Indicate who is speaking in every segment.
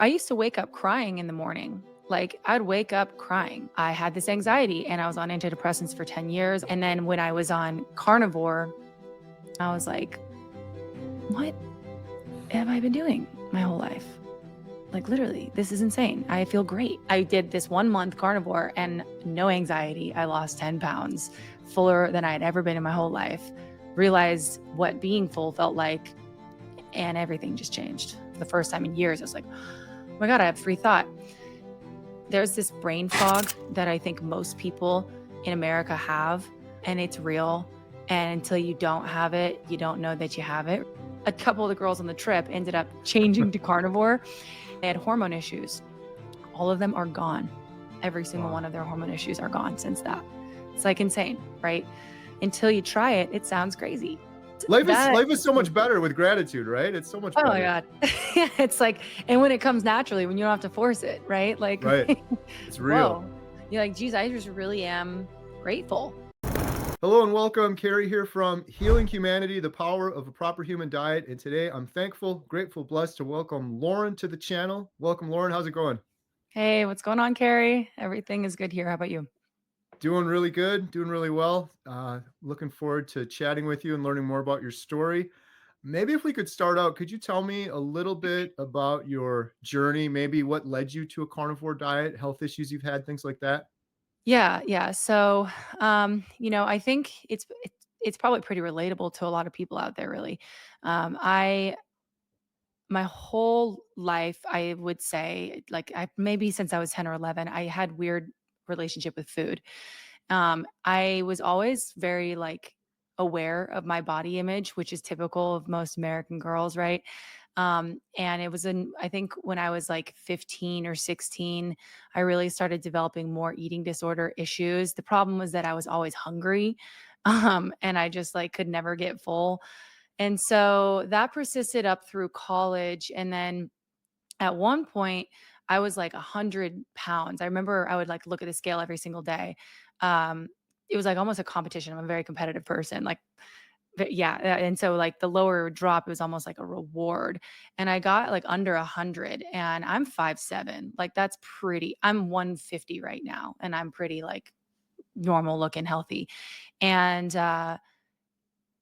Speaker 1: I used to wake up crying in the morning. Like I'd wake up crying. I had this anxiety and I was on antidepressants for 10 years. And then when I was on Carnivore, I was like, what have I been doing my whole life? Like literally, this is insane. I feel great. I did this 1 month Carnivore and no anxiety. I lost 10 pounds, fuller than I had ever been in my whole life. Realized what being full felt like, and everything just changed. For the first time in years, I was like, oh my God, I have free thought. There's this brain fog that I think most people in America have, and it's real. And until you don't have it, you don't know that you have it. A couple of the girls on the trip ended up changing to Carnivore. They had hormone issues. All of them are gone. Every single one of their hormone issues are gone since that. It's like insane, right? Until you try it, it sounds crazy.
Speaker 2: Life is so much better with gratitude, right? It's so much better.
Speaker 1: Oh my God. It's like, and when it comes naturally, when you don't have to force it, right? Like,
Speaker 2: right. It's real.
Speaker 1: Whoa. You're like, geez, I just really am grateful.
Speaker 2: Hello and welcome. Carrie here from Healing Humanity, the Power of a Proper Human Diet. And today I'm thankful, grateful, blessed to welcome Lauren to the channel. Welcome, Lauren. How's it going?
Speaker 1: Hey, what's going on, Carrie? Everything is good here. How about you?
Speaker 2: Doing really good, doing really well. Looking forward to chatting with you and learning more about your story. Maybe if we could start out, could you tell me a little bit about your journey? Maybe what led you to a carnivore diet, health issues you've had, things like that?
Speaker 1: Yeah. So, I think it's probably pretty relatable to a lot of people out there, really. I My whole life, I would say, like I maybe since I was 10 or 11, I had weird relationship with food. I was always very like aware of my body image, which is typical of most American girls, right? And it was I think when I was like 15 or 16, I really started developing more eating disorder issues. The problem was that I was always hungry. And I just like could never get full. And so that persisted up through college. And then at one point, I was like 100 pounds. I remember I would like look at the scale every single day. Um, it was like almost a competition. I'm a very competitive person. Like, yeah. And so like the lower it would drop, it was almost like a reward. And I got like under 100 and I'm 5'7". Like that's pretty, I'm 150 right now. And I'm pretty like normal looking healthy. And,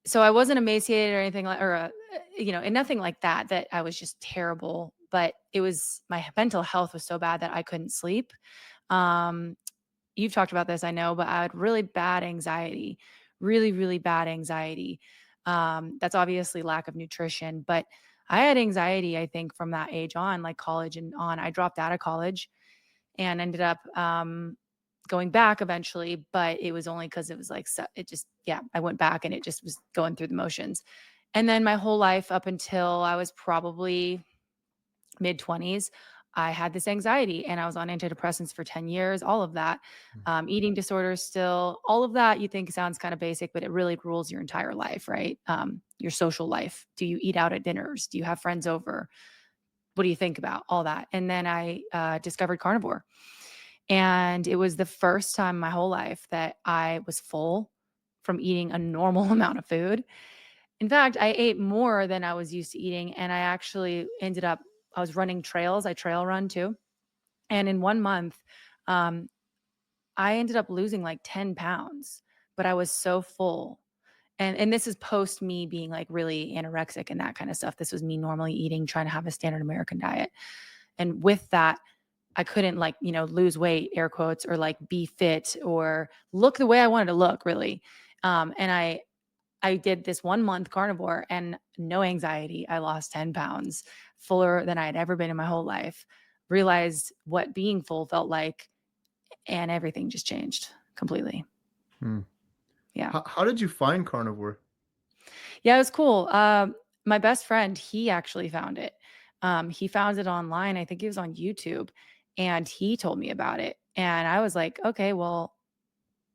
Speaker 1: so I wasn't emaciated or anything like, and nothing like that, that I was just terrible, but it was my mental health was so bad that I couldn't sleep. Um, you've talked about this, I know, but I had really bad anxiety, really, really bad anxiety. That's obviously lack of nutrition, but I had anxiety, I think, from that age on, like college and on. I dropped out of college and ended up going back eventually, but it was only because it was like, it just, yeah, I went back and it just was going through the motions. And then my whole life up until I was probably mid 20s, I had this anxiety and I was on antidepressants for 10 years, all of that. Eating disorders still, all of that you think sounds kind of basic, but it really rules your entire life, right? Your social life. Do you eat out at dinners? Do you have friends over? What do you think about all that? And then I discovered carnivore. And it was the first time in my whole life that I was full from eating a normal amount of food. In fact, I ate more than I was used to eating. And I actually I was running trails. I trail run too. And in 1 month, um, I ended up losing like 10 pounds, but I was so full. And this is post me being like really anorexic and that kind of stuff. This was me normally eating, trying to have a standard American diet. And with that, I couldn't like, lose weight, air quotes, or like be fit or look the way I wanted to look really. And I did this 1 month carnivore and no anxiety. I lost 10 pounds, fuller than I had ever been in my whole life. Realized what being full felt like, and everything just changed completely.
Speaker 2: Hmm.
Speaker 1: Yeah.
Speaker 2: How did you find carnivore?
Speaker 1: Yeah, it was cool. My best friend, he actually found it. He found it online. I think it was on YouTube, and he told me about it. And I was like, okay, well,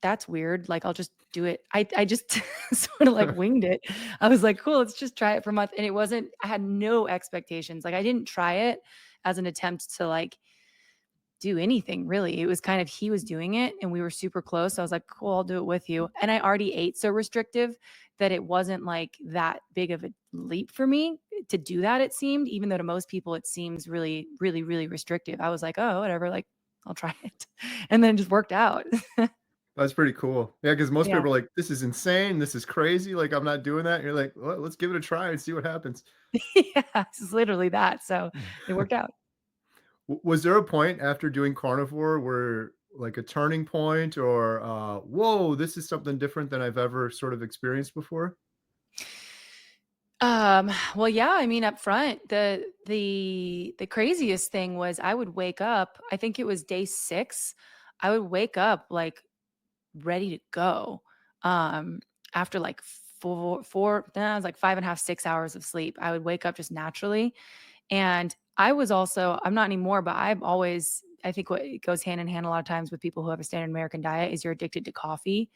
Speaker 1: that's weird. Like, I'll just do it. I just sort of like winged it. I was like, cool, let's just try it for a month. And I had no expectations. Like, I didn't try it as an attempt to like do anything really. It was kind of he was doing it and we were super close. I was like, "Cool, I'll do it with you." And I already ate so restrictive that it wasn't like that big of a leap for me to do that, it seemed, even though to most people it seems really, really, really restrictive. I was like, "Oh, whatever, like I'll try it." And then it just worked out.
Speaker 2: That's pretty cool. Yeah, because most
Speaker 1: Yeah.
Speaker 2: people are like, "This is insane. This is crazy. Like, I'm not doing that." And you're like, "Well, let's give it a try and see what happens."
Speaker 1: Yeah, it's literally that. So it worked out.
Speaker 2: Was there a point after doing carnivore where like a turning point or whoa, this is something different than I've ever sort of experienced before?
Speaker 1: Well, yeah, I mean, up front, the craziest thing was I would wake up, I think it was day 6, I would wake up like ready to go. Um, After like 4, nah, it was like 5.5, 6 hours of sleep. I would wake up just naturally. And I was also, I'm not anymore, but I've always, I think what it goes hand in hand a lot of times with people who have a standard American diet is you're addicted to coffee.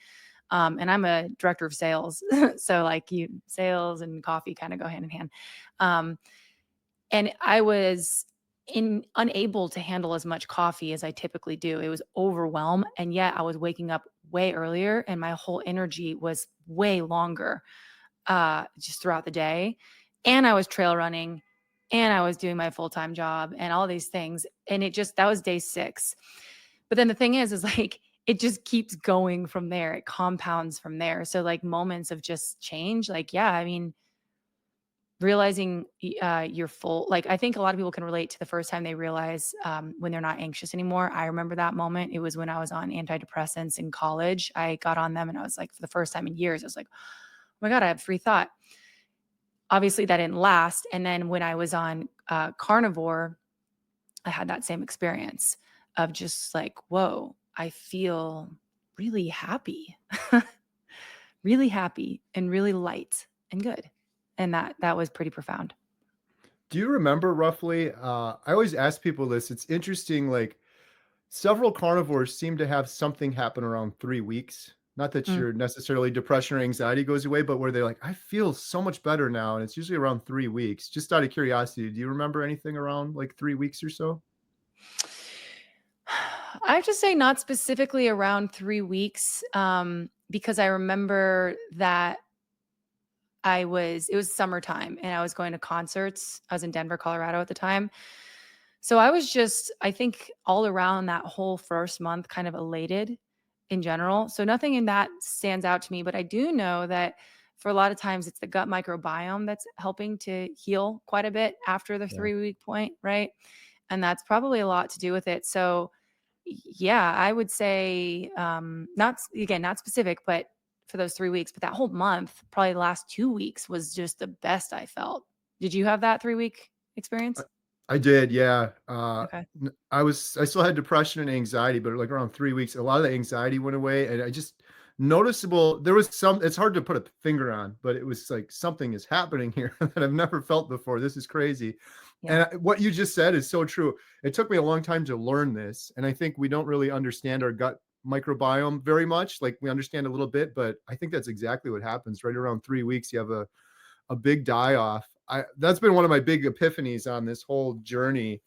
Speaker 1: And I'm a director of sales. So like you sales and coffee kind of go hand in hand. Um, and I was unable to handle as much coffee as I typically do. It was overwhelm. And yet I was waking up way earlier and my whole energy was way longer just throughout the day. And I was trail running and I was doing my full-time job and all these things. And it just, that was day 6. But then the thing is like, it just keeps going from there. It compounds from there. So like moments of just change, like, yeah, I mean, realizing you're full, like, I think a lot of people can relate to the first time they realize when they're not anxious anymore. I remember that moment. It was when I was on antidepressants in college. I got on them and I was like, for the first time in years, I was like, oh my God, I have free thought. Obviously, that didn't last. And then when I was on carnivore, I had that same experience of just like, whoa, I feel really happy, really happy and really light and good. And that was pretty profound.
Speaker 2: Do you remember roughly? I always ask people this. It's interesting, like several carnivores seem to have something happen around 3 weeks. Not that
Speaker 1: Mm.
Speaker 2: your necessarily depression or anxiety goes away, but where they're like, I feel so much better now. And it's usually around 3 weeks. Just out of curiosity, do you remember anything around like 3 weeks or so?
Speaker 1: I have to say not specifically around 3 weeks, because I remember that it was summertime and I was going to concerts. I was in Denver, Colorado at the time. So I was just, I think all around that whole first month kind of elated in general. So nothing in that stands out to me, but I do know that for a lot of times it's the gut microbiome that's helping to heal quite a bit after the
Speaker 2: Yeah.
Speaker 1: 3-week point, right? And that's probably a lot to do with it. So yeah, I would say, again, not specific, but for those 3 weeks, but that whole month, probably the last 2 weeks was just the best I felt. Did you have that 3-week
Speaker 2: I
Speaker 1: experience?
Speaker 2: I did, yeah.
Speaker 1: Okay.
Speaker 2: I still had depression and anxiety, but like around 3 weeks, a lot of the anxiety went away, and I just noticeable there was some it's hard to put a finger on, but it was like something is happening here that I've never felt before. This is crazy. And
Speaker 1: Yeah.
Speaker 2: what you just said is so true. It took me a long time to learn this, and I think we don't really understand our gut microbiome very much. Like we understand a little bit, but I think that's exactly what happens. Right around 3 weeks, you have a big die off. I That's been one of my big epiphanies on this whole journey.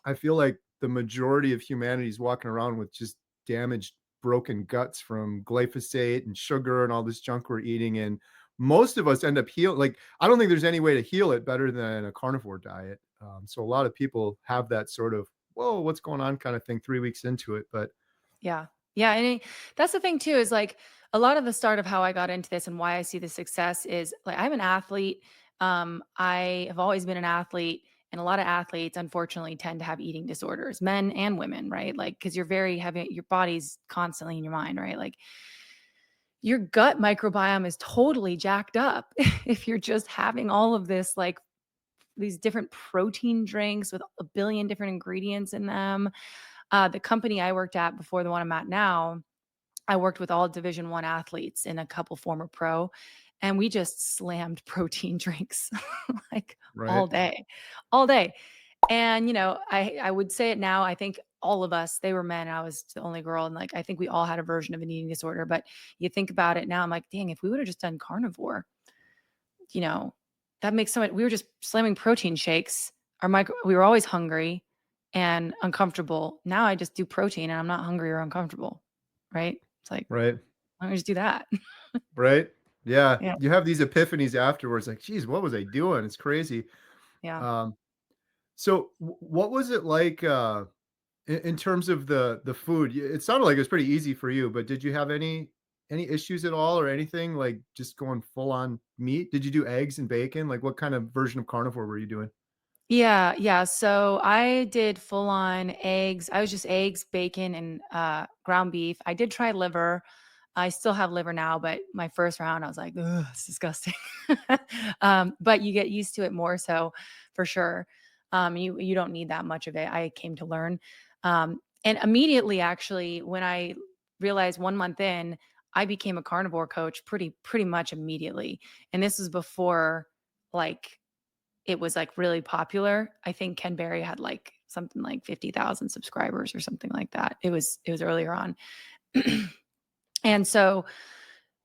Speaker 2: I feel like the majority of humanity is walking around with just damaged, broken guts from glyphosate and sugar and all this junk we're eating. And most of us end up like, I don't think there's any way to heal it better than a carnivore diet. So a lot of people have that sort of, whoa, what's going on kind of thing 3 weeks into it. But
Speaker 1: Yeah. Yeah, and that's the thing too is like a lot of the start of how I got into this and why I see the success is like I'm an athlete. I have always been an athlete, and a lot of athletes unfortunately tend to have eating disorders, men and women, right? Like because you're very heavy, your body's constantly in your mind, right? Like your gut microbiome is totally jacked up if you're just having all of this like these different protein drinks with a billion different ingredients in them. The company I worked at before the one I'm at now, I worked with all Division 1 athletes and a couple former pro, and we just slammed protein drinks like
Speaker 2: right.
Speaker 1: all day. And I would say it now. I think all of us, they were men. I was the only girl, and like I think we all had a version of an eating disorder. But you think about it now, I'm like, dang, if we would have just done carnivore, you know, that makes so much. We were just slamming protein shakes. We were always hungry. and uncomfortable. Now I just do protein and I'm not hungry or uncomfortable, right? It's like,
Speaker 2: Right.
Speaker 1: why don't we just do that?
Speaker 2: Right. Yeah.
Speaker 1: Yeah.
Speaker 2: You have these epiphanies afterwards, like, geez, what was I doing? It's crazy.
Speaker 1: Yeah.
Speaker 2: Um, so what was it like, in terms of the food? It sounded like it was pretty easy for you, but did you have any issues at all or anything like just going full on meat? Did you do eggs and bacon? Like what kind of version of carnivore were you doing?
Speaker 1: Yeah, yeah. So I did full on eggs. I was just eggs, bacon, and ground beef. I did try liver. I still have liver now, but my first round, I was like, ugh, it's disgusting. But you get used to it more, so for sure. You don't need that much of it. I came to learn, and immediately, actually, when I realized 1 month in, I became a carnivore coach pretty much immediately, and this was before like it was, like, really popular. I think Ken Berry had, like, something like 50,000 subscribers or something like that. It was earlier on. And so,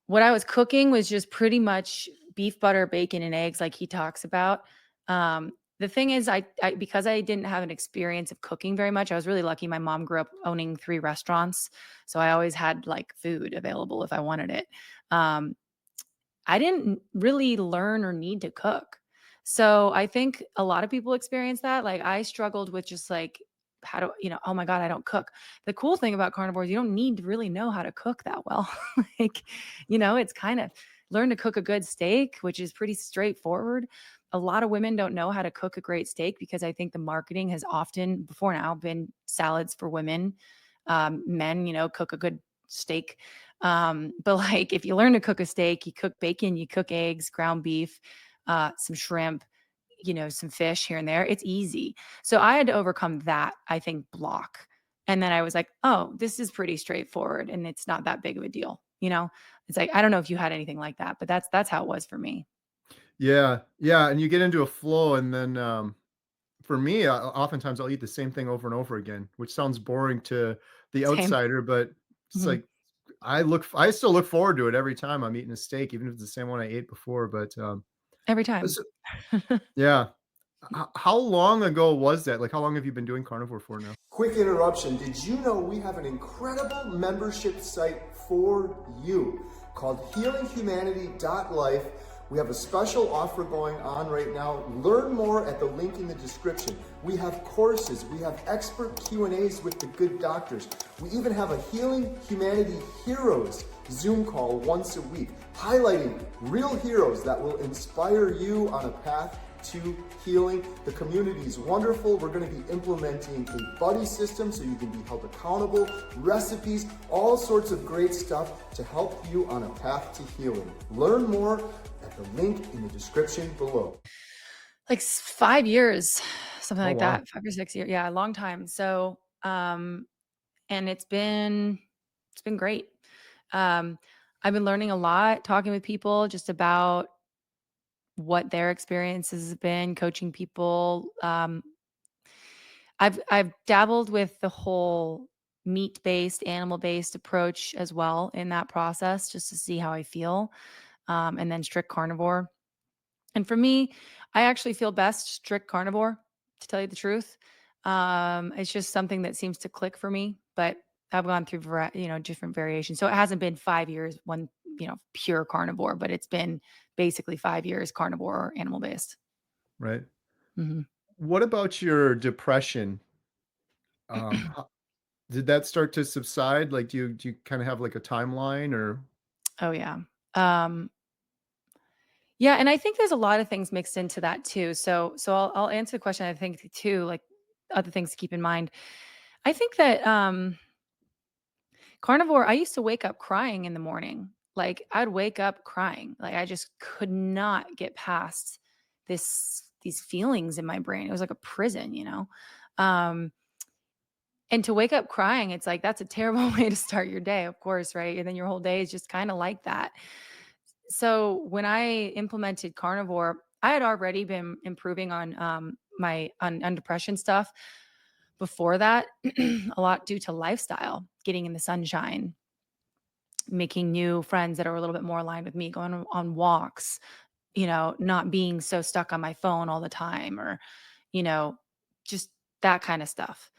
Speaker 1: what I was cooking was just pretty much beef, butter, bacon, and eggs like he talks about. The thing is I because I didn't have an experience of cooking very much, I was really lucky. My mom grew up owning 3 restaurants, so I always had, like, food available if I wanted it. Um, I didn't really learn or need to cook. So I think a lot of people experience that. Like I struggled with just like, how do oh my God, I don't cook. The cool thing about carnivores, you don't need to really know how to cook that well. Like, it's kind of learn to cook a good steak, which is pretty straightforward. A lot of women don't know how to cook a great steak because I think the marketing has often before now been salads for women. Men, cook a good steak, but like if you learn to cook a steak, you cook bacon, you cook eggs, ground beef, some shrimp, some fish here and there. It's easy. So I had to overcome that, I think, block. And then I was like, oh, this is pretty straightforward and it's not that big of a deal. It's like, I don't know if you had anything like that, but that's how it was for me.
Speaker 2: Yeah. Yeah. And you get into a flow and then, for me, oftentimes I'll eat the same thing over and over again, which sounds boring to the
Speaker 1: Same.
Speaker 2: outsider, but it's
Speaker 1: Mhm.
Speaker 2: like I still look forward to it every time I'm eating a steak, even if it's the same one I ate before. But
Speaker 1: Every time.
Speaker 2: so, yeah, how long ago was that? Like, how long have you been doing carnivore for now? Quick interruption. Did you know we have an incredible membership site for you called healinghumanity.life? We have a special offer going on right now. Learn more at the link in the description. We have courses, we have expert Q&As with the good doctors. We even have a Healing Humanity Heroes Zoom call once a week, highlighting real heroes that will inspire you on a path to healing. The community is wonderful. We're going to be implementing a buddy system so you can be held accountable, recipes, all sorts of great stuff to help you on a path to healing. Learn more at the link in the description below.
Speaker 1: Like 5 years, something
Speaker 2: Oh,
Speaker 1: like
Speaker 2: wow.
Speaker 1: that, 5 or 6 years. Yeah, a long time. So, and it's been great. Um, I've been learning a lot, talking with people just about what their experiences have been, coaching people. I've dabbled with the whole meat-based, animal-based approach as well in that process, just to see how I feel, and then strict carnivore. And for me, I actually feel best strict carnivore, to tell you the truth. It's just something that seems to click for me, but I've gone through different variations. So it hasn't been 5 years, pure carnivore, but it's been basically 5 years carnivore or animal based.
Speaker 2: Right.
Speaker 1: Mhm.
Speaker 2: What about your depression? Ho Did that start to subside? Like, do you kinda have, like, a timeline or
Speaker 1: Oh, yeah. Um, yeah, and I think there's a lot of things mixed into that too. So I'll answer the question, I think, too, like, other things to keep in mind. I think that, carnivore, I used to wake up crying in the morning. Like, I'd wake up crying. Like, I just could not get past these feelings in my brain. It was like a prison. Um, and to wake up crying, it's like that's a terrible way to start your day, of course, right? And then your whole day is just kind of like that. So when I implemented carnivore, I had already been improving on my on depression stuff before that, a lot due to lifestyle, getting in the sunshine, making new friends that are a little bit more aligned with me, going on walks, not being so stuck on my phone all the time or, you know, just that kind of stuff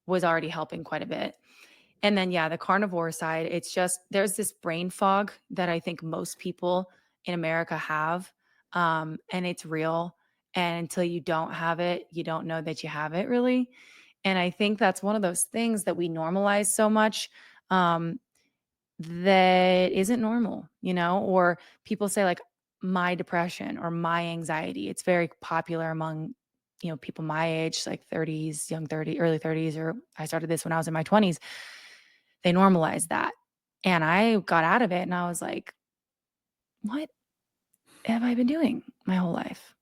Speaker 1: was already helping quite a bit. And then, yeah, the carnivore side, it's just there's this brain fog that I think most people in America have, and it's real. And until you don't have it, you don't know that you have it really. And I think that's one of those things that we normalize so much, um, that isn't normal, or people say like my depression or my anxiety. It's very popular among, people my age, like 30s, young 30, early 30s, or I started this when I was in my 20s. They normalized that. And I got out of it and I was like, what have I been doing my whole life?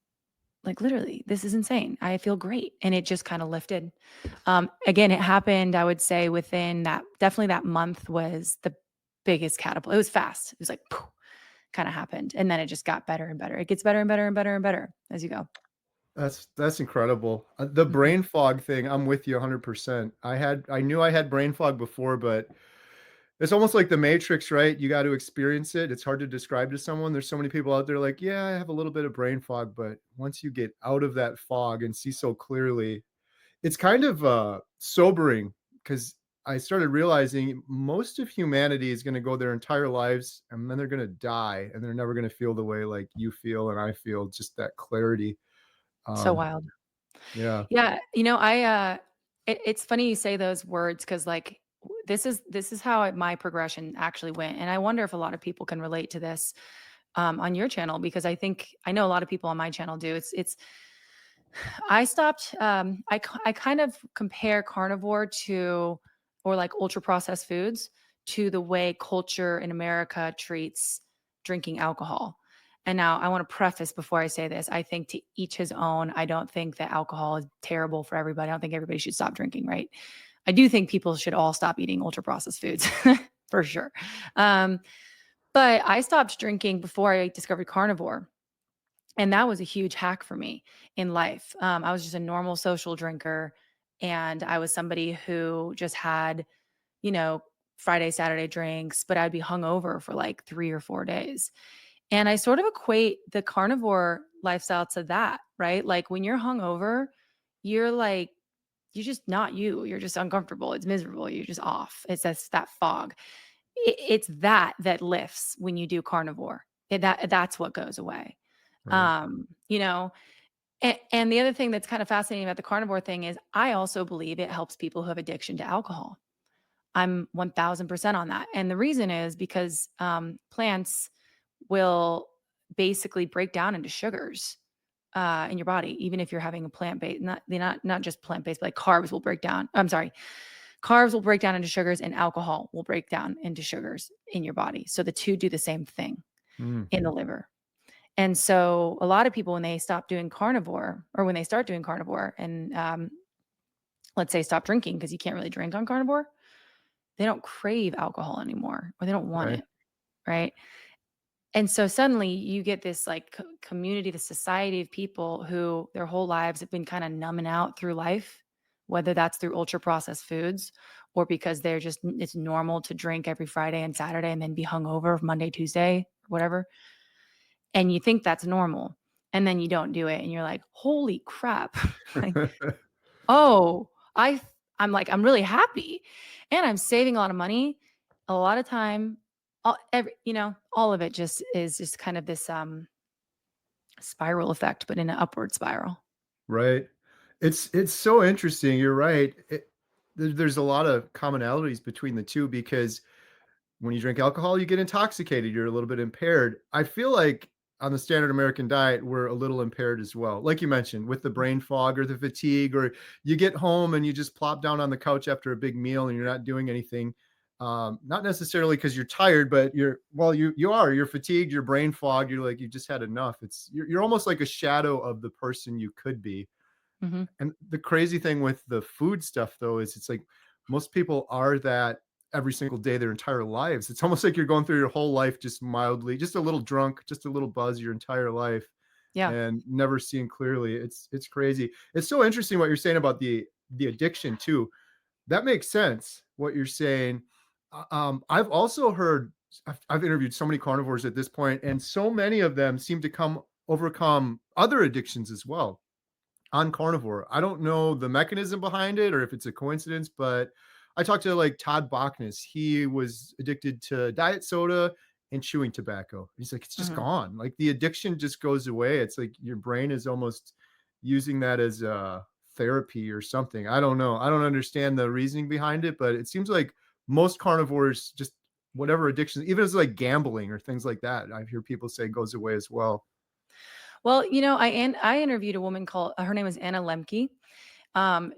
Speaker 1: Like literally, this is insane. I feel great. And it just kind of lifted. Again, it happened, I would say within that, definitely that month was the biggest catapult. It was fast. It was like, kind of happened. And then it just got better and better. It gets better and better and better and better as you go.
Speaker 2: That's incredible. The
Speaker 1: Mhm.
Speaker 2: brain fog thing, I'm with you 100%. I knew I had brain fog before, but it's almost like the Matrix, right? You got to experience it. It's hard to describe to someone. There's so many people out there like, "Yeah, I have a little bit of brain fog," but once you get out of that fog and see so clearly, it's kind of, sobering because I started realizing most of humanity is gonna go their entire lives, and then they're gonna die, and they're never gonna feel the way like you feel and I feel, just that clarity.
Speaker 1: So
Speaker 2: Um,
Speaker 1: wild.
Speaker 2: yeah.
Speaker 1: Yeah, it's funny you say those words because like this is how my progression actually went, and I wonder if a lot of people can relate to this on your channel because I know a lot of people on my channel do. It's I stopped. I kind of compare carnivore to or like ultra processed foods to the way culture in America treats drinking alcohol. And now I want to preface before I say this. I think to each his own. I don't think that alcohol is terrible for everybody. I don't think everybody should stop drinking, right? I do think people should all stop eating ultra processed foods for sure. Um, but I stopped drinking before I discovered carnivore. And that was a huge hack for me in life. I was just a normal social drinker. And I was somebody who just had, you know, Friday, Saturday drinks, but I'd be hungover for like 3 or 4 days. And I sort of equate the carnivore lifestyle to that, right? Like when you're hungover, you're like, you're just not you. You're just uncomfortable. It's miserable. You're just off. It's that fog. It's that lifts when you do carnivore. That's what goes away.
Speaker 2: Right.
Speaker 1: You know, and the other thing that's kind of fascinating about the carnivore thing is I also believe it helps people who have addiction to alcohol. I'm 1000% on that. And the reason is because plants will basically break down into sugars in your body, even if you're having a plant based, not just plant based, but like carbs will break down. I'm sorry, carbs will break down into sugars, and alcohol will break down into sugars in your body. So the two do the same thing
Speaker 2: Mm,
Speaker 1: in the liver. And so a lot of people, when they stop doing carnivore or when they start doing carnivore and let's say stop drinking because you can't really drink on carnivore, they don't crave alcohol anymore or they don't want
Speaker 2: right.
Speaker 1: it. Right. And so suddenly you get this like community, the society of people who their whole lives have been kind of numbing out through life, whether that's through ultra processed foods or because it's normal to drink every Friday and Saturday and then be hungover Monday, Tuesday, whatever. And you think that's normal. And then you don't do it. And you're like, holy crap. Like, oh, I'm like, I'm really happy. And I'm saving a lot of money, a lot of time. All of it just is just kind of this spiral effect, but in an upward spiral.
Speaker 2: Right. It's so interesting, you're right. There's a lot of commonalities between the 2 because when you drink alcohol, you get intoxicated, you're a little bit impaired. I feel like on the standard American diet, we're a little impaired as well. Like you mentioned, with the brain fog or the fatigue, or you get home and you just plop down on the couch after a big meal and you're not doing anything. Not necessarily because you're tired, but you're fatigued, you're brain fogged, you're like you just had enough. You're almost like a shadow of the person you could be.
Speaker 1: Mhm.
Speaker 2: And the crazy thing with the food stuff though is it's like most people are that every single day their entire lives. It's almost like you're going through your whole life just mildly, just a little drunk, just a little buzz your entire life
Speaker 1: Yeah.
Speaker 2: and never seeing clearly. It's crazy. It's so interesting what you're saying about the addiction too. That makes sense what you're saying. I've also heard I've interviewed so many carnivores at this point, and so many of them seem to come overcome other addictions as well. on carnivore. I don't know the mechanism behind it or if it's a coincidence, but I talked to like Todd Bachnis. He was addicted to diet soda and chewing tobacco. He's like, it's just
Speaker 1: Mhm.
Speaker 2: gone. Like the addiction just goes away. It's like your brain is almost using that as a therapy or something. I don't know. I don't understand the reasoning behind it, but it seems like most carnivores just whatever addictions, even if it's like gambling or things like that, I hear people say goes away as well.
Speaker 1: Well, I interviewed a woman called her name is Anna Lemke.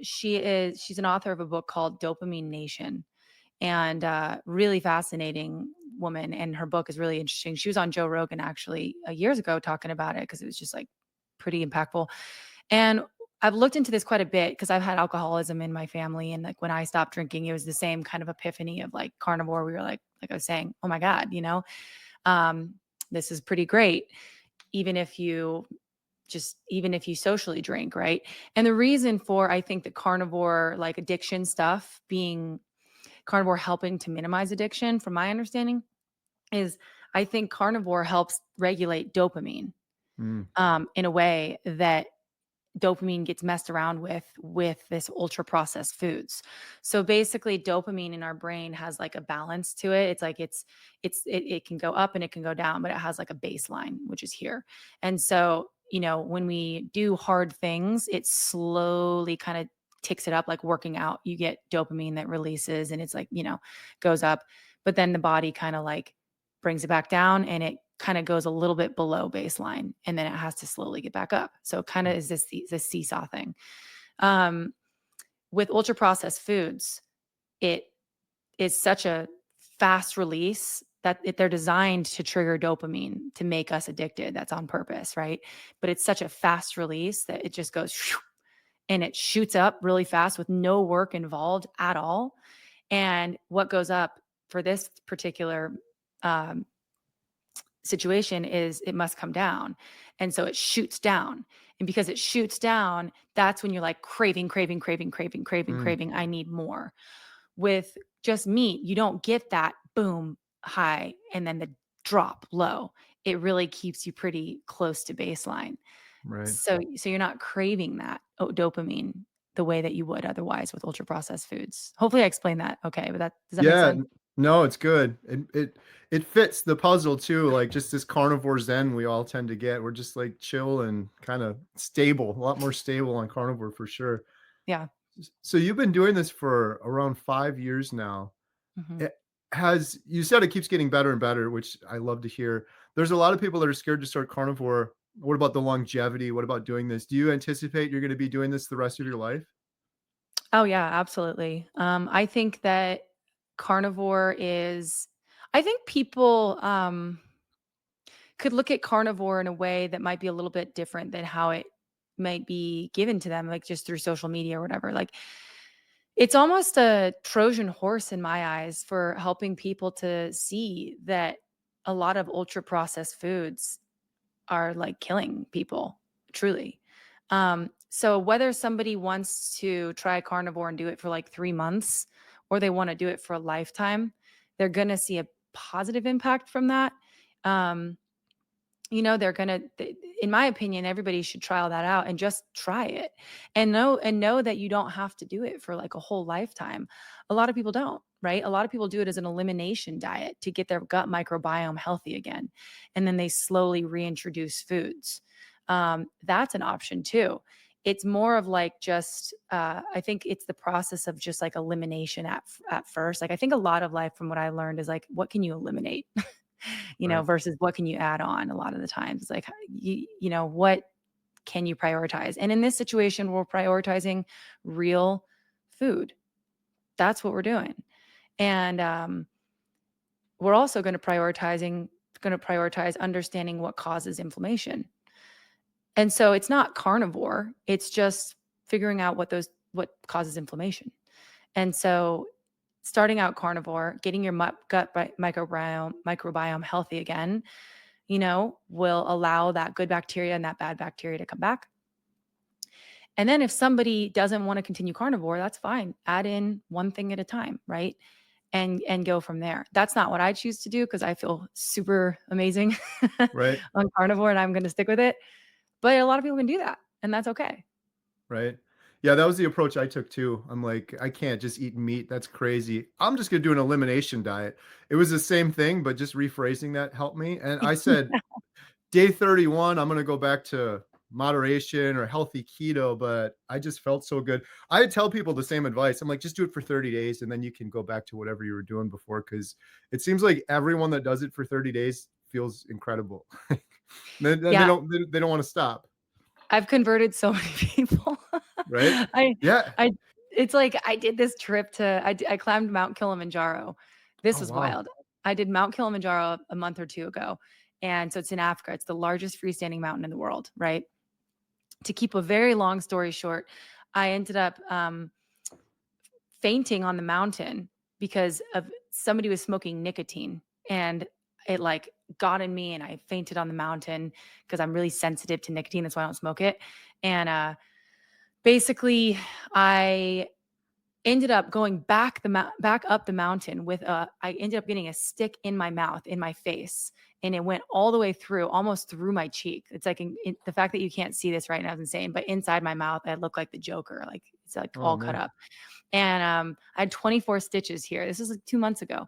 Speaker 1: She's an author of a book called Dopamine Nation, and really fascinating woman. And her book is really interesting. She was on Joe Rogan actually years ago talking about it because it was just like pretty impactful. And I've looked into this quite a bit because I've had alcoholism in my family. And like when I stopped drinking, it was the same kind of epiphany of like carnivore. We were like I was saying, oh my God, um, this is pretty great. Even if you even if you socially drink, right? And the reason for I think the carnivore like addiction stuff being carnivore helping to minimize addiction, from my understanding, is I think carnivore helps regulate dopamine
Speaker 2: Mm,
Speaker 1: in a way that dopamine gets messed around with this ultra processed foods. So basically dopamine in our brain has like a balance to it. It's like it can go up and it can go down, but it has like a baseline, which is here. And so, when we do hard things, it slowly kind of ticks it up like working out. You get dopamine that releases and it's like, goes up, but then the body kind of like brings it back down and it kind of goes a little bit below baseline and then it has to slowly get back up. So it kind of
Speaker 2: mm,
Speaker 1: is this seesaw thing. Um, with ultra processed foods, it is such a fast release that they're designed to trigger dopamine to make us addicted. That's on purpose, right? But it's such a fast release that it just goes and it shoots up really fast with no work involved at all. And what goes up for this particular um, situation is it must come down. And so it shoots down. And because it shoots down, that's when you're like craving, craving, craving, craving, craving,
Speaker 2: mm,
Speaker 1: craving. I need more. With just meat, you don't get that boom high and then the drop low. It really keeps you pretty close to baseline.
Speaker 2: right.
Speaker 1: So you're not craving that dopamine the way that you would otherwise with ultra processed foods. Hopefully I explained that okay, but that does that make
Speaker 2: Yeah,
Speaker 1: sense?
Speaker 2: no, it's good. It fits the puzzle too, like, just this carnivore zen we all tend to get. We're just, like, chill and kinda stable, a lot more stable on carnivore for sure.
Speaker 1: Yeah.
Speaker 2: So you've been doing this for around 5 years now.
Speaker 1: Mhm.
Speaker 2: It has you said it keeps getting better and better, which I love to hear. There's a lot of people that are scared to start carnivore. What about the longevity? What about doing this? Do you anticipate you're gonna be doing this the rest of your life?
Speaker 1: Oh yeah, absolutely. I think that carnivore is I think people could look at carnivore in a way that might be a little bit different than how it might be given to them, like just through social media or whatever. Like it's almost a Trojan horse in my eyes for helping people to see that a lot of ultra processed foods are like killing people, truly. So whether somebody wants to try carnivore and do it for like 3 months or they want to do it for a lifetime, they're going to see a positive impact from that. Um, they're gonna in my opinion, everybody should trial that out and just try it and know that you don't have to do it for like a whole lifetime. A lot of people don't, right? A lot of people do it as an elimination diet to get their gut microbiome healthy again. And then they slowly reintroduce foods. That's an option too. It's more of like just I think it's the process of just like elimination at first. Like I think a lot of life from what I learned is like what can you eliminate
Speaker 2: Right,
Speaker 1: versus what can you add on a lot of the times. It's like, what can you prioritize? And in this situation, we're prioritizing real food. That's what we're doing. And we're also going to prioritize understanding what causes inflammation. And so it's not carnivore, it's just figuring out what causes inflammation. And so starting out carnivore, getting your microbiome healthy again, will allow that good bacteria and that bad bacteria to come back. And then if somebody doesn't want to continue carnivore, that's fine. Add in one thing at a time, right? And go from there. That's not what I choose to do because I feel super amazing
Speaker 2: right.
Speaker 1: on carnivore and I'm going to stick with it. But a lot of people can do that, and that's okay.
Speaker 2: Right? Yeah, that was the approach I took too. I'm like, "I can't just eat meat, that's crazy. I'm just gonna do an elimination diet." It was the same thing, but just rephrasing that helped me, and I said, "Day 31, I'm gonna go back to moderation or healthy keto," but I just felt so good. I tell people the same advice. I'm like, "Just do it for 30 days, and then you can go back to whatever you were doing before." Because it seems like everyone that does it for 30 days feels incredible. Then
Speaker 1: Yeah,
Speaker 2: they don't wanna stop,
Speaker 1: I've converted so many people.
Speaker 2: right?
Speaker 1: I
Speaker 2: Yeah.
Speaker 1: I it's like I did this trip to I climbed Mount Kilimanjaro. This
Speaker 2: Oh,
Speaker 1: was
Speaker 2: wow.
Speaker 1: wild. I did Mount Kilimanjaro a month or 2 ago, and so it's in Africa. It's the largest freestanding mountain in the world, right? To keep a very long story short, I ended up, fainting on the mountain because of somebody was smoking nicotine, and it, like, got in me, and I fainted on the mountain because 'cause I'm really sensitive to nicotine, that's why I don't smoke it, and, basically, I ended up going back up the mountain with a I ended up getting a stick in my mouth, in my face, and it went all the way through, almost through my cheek. It's like the fact that you can't see this right now is insane, but inside my mouth, I look like the Joker, like, it's, like,
Speaker 2: Oh,
Speaker 1: all cut
Speaker 2: man.
Speaker 1: up. And, I had 24 stitches here. This was, like, 2 months ago,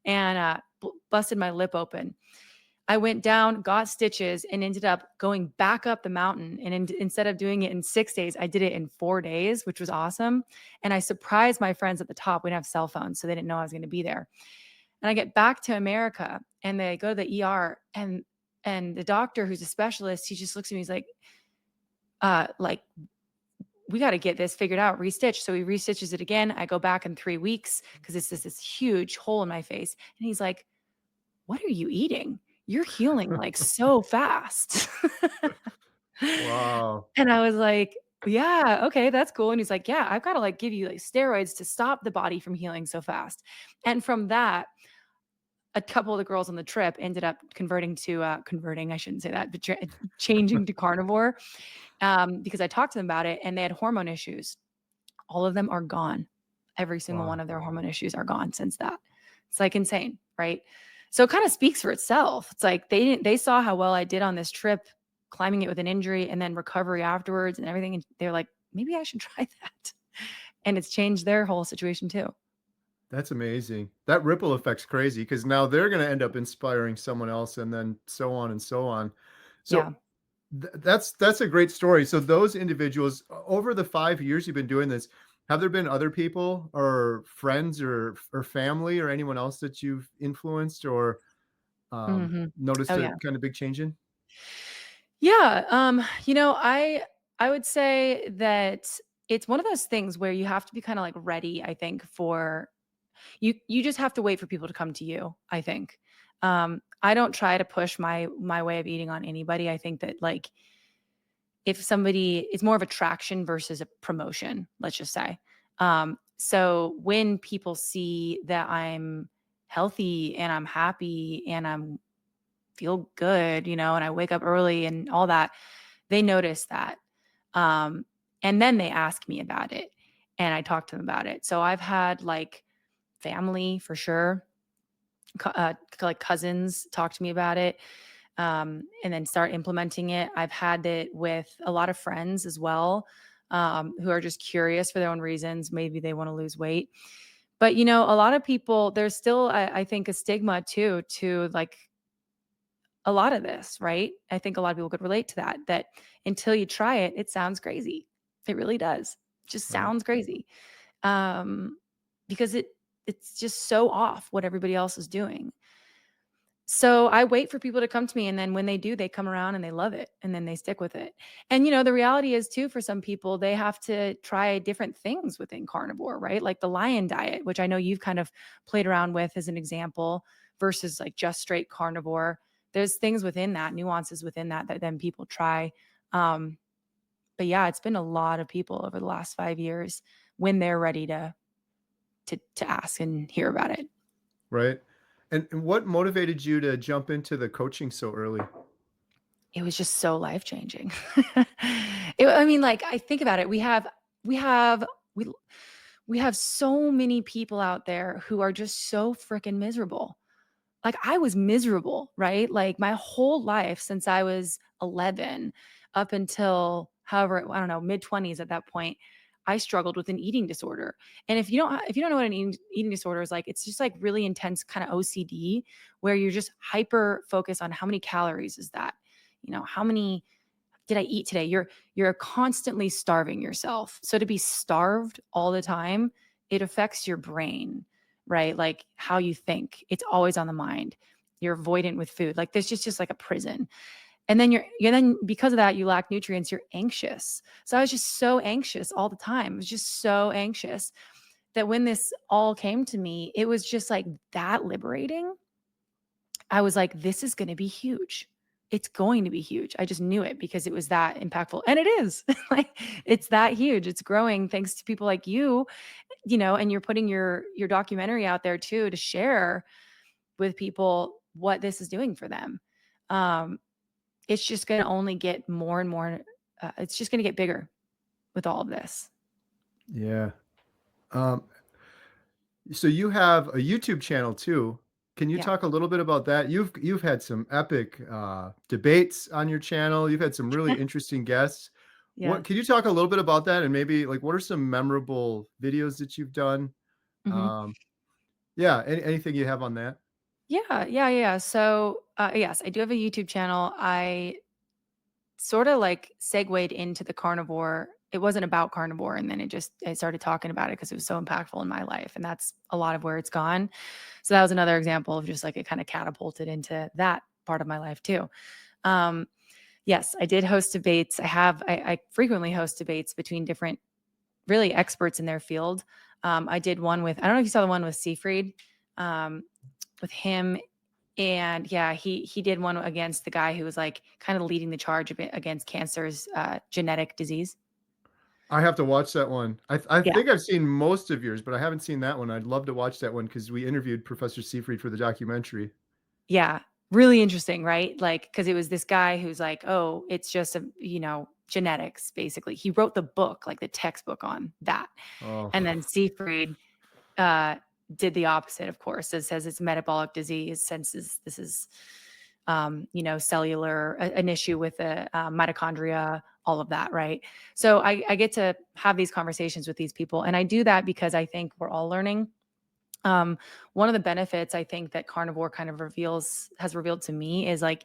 Speaker 1: and, busted my lip open. I went down, got stitches, and ended up going back up the mountain, and instead of doing it in 6 days, I did it in 4 days, which was awesome, and I surprised my friends at the top. We didn't have cell phones, so they didn't know I was gonna be there, and I get back to America, and they go to the ER, and the doctor who's a specialist, he just looks at me, he's like, "We gotta get this figured out, restitch." So he restitches it again. I go back in 3 weeks because it's just this huge hole in my face, and he's like, "What are you eating? You're healing, like, so fast."
Speaker 2: Wow.
Speaker 1: And I was like, "Yeah, okay, that's cool." And he's like, "Yeah, I've gotta, like, give you, like, steroids to stop the body from healing so fast." And from that, a couple of the girls on the trip ended up converting, I shouldn't say that, but changing to carnivore, because I talked to them about it, and they had hormone issues. All of them are gone. Every single one
Speaker 2: Wow.
Speaker 1: of their hormone issues are gone since that. It's, like, insane, right? So it kinda speaks for itself. It's like they saw how well I did on this trip, climbing it with an injury and then recovery afterwards and everything, and they're like, "Maybe I should try that." And it's changed their whole situation too.
Speaker 2: That's amazing. That ripple effect's crazy because now they're gonna end up inspiring someone else and then so on and so on.
Speaker 1: Yeah.
Speaker 2: So that's a great story. So those individuals over the 5 years you've been doing this, have there been other people or friends or family or anyone else that you've influenced or,
Speaker 1: Mhm. Oh,
Speaker 2: noticed a
Speaker 1: yeah.
Speaker 2: kinda big change in?
Speaker 1: Yeah, I would say that it's one of those things where you have to be kinda, like, ready, I think, for you just have to wait for people to come to you, I think. I don't try to push my way of eating on anybody. I think that, like, if somebody it's more of attraction versus a promotion, let's just say. So when people see that I'm healthy and I'm happy and I'm feel good, and I wake up early and all that, they notice that. Um, and then they ask me about it and I talk to them about it. So I've had, like, family for sure, like cousins talk to me about it, and then start implementing it. I've had it with a lot of friends as well, who are just curious for their own reasons. Maybe they want to lose weight. But, a lot of people, there's still, I think, a stigma too, to, like, a lot of this, right? I think a lot of people could relate to that until you try it, it sounds crazy. It really does. Just
Speaker 2: Right.
Speaker 1: sounds crazy. Um, because it's just so off what everybody else is doing. So I wait for people to come to me, and then when they do, they come around and they love it, and then they stick with it. And, the reality is too, for some people, they have to try different things within carnivore, right? Like the lion diet, which I know you've kind of played around with as an example, versus like just straight carnivore. There's things within that, nuances within that then people try. Um, but yeah, it's been a lot of people over the last 5 years when they're ready to ask and hear about it.
Speaker 2: Right. And what motivated you to jump into the coaching so early?
Speaker 1: It was just so life changing. I mean, like, I think about it, we have we we have so many people out there who are just so freaking miserable. Like, I was miserable, right? Like, my whole life since I was 11 up until however, I don't know, mid-20s at that point, I struggled with an eating disorder. And if you don't know what an eating disorder is like, it's just like really intense kind of OCD where you're just hyper focused on how many calories is that? How many did I eat today? You're constantly starving yourself. So to be starved all the time, it affects your brain, right? Like how you think. It's always on the mind. You're avoidant with food. Like there's just like a prison. And then you're then because of that, you lack nutrients, you're anxious. So I was just so anxious all the time. I was just so anxious that when this all came to me, it was just like that liberating. I was like, this is going to be huge. It's going to be huge. I just knew it because it was that impactful. And it is. Like it's that huge. It's growing thanks to people like you, and you're putting your documentary out there too to share with people what this is doing for them. Um, it's just going to only get more and more. It's just going to get bigger with all of this.
Speaker 2: Yeah. Um, so you have a YouTube channel too. Can you
Speaker 1: Yeah.
Speaker 2: talk a little bit about that? You've had some epic debates on your channel. You've had some really interesting guests.
Speaker 1: Yeah.
Speaker 2: What can you talk a little bit about that and maybe like what are some memorable videos that you've done?
Speaker 1: Hmm.
Speaker 2: Um, yeah, anything you have on that?
Speaker 1: Yeah. Yeah. Yeah. So, yes, I do have a YouTube channel. I sort of like segued into the carnivore. It wasn't about carnivore. And then I started talking about it because it was so impactful in my life. And that's a lot of where it's gone. So that was another example of just like it kind of catapulted into that part of my life too. Um, yes, I did host debates. I frequently host debates between different really experts in their field. I did one with, I don't know if you saw the one with Seafried, um, with him. And yeah, he did one against the guy who was like kind of leading the charge of it against cancer's genetic disease.
Speaker 2: I have to watch that one. I
Speaker 1: Yeah,
Speaker 2: think I've seen most of yours, but I haven't seen that one. I'd love to watch that one because we interviewed Professor Seafried for the documentary.
Speaker 1: yeah, really interesting, right? Like, because it was this guy who's like, oh, it's just genetics, basically. He wrote the book, like the textbook on that,
Speaker 2: Oh,
Speaker 1: and then Seafried uh, did the opposite, of course. It says it's metabolic disease, since this is cellular, an issue with the mitochondria, all of that, right? So I get to have these conversations with these people, and I do that because I think we're all learning. Um, One of the benefits I think that carnivore kind of has revealed to me is like,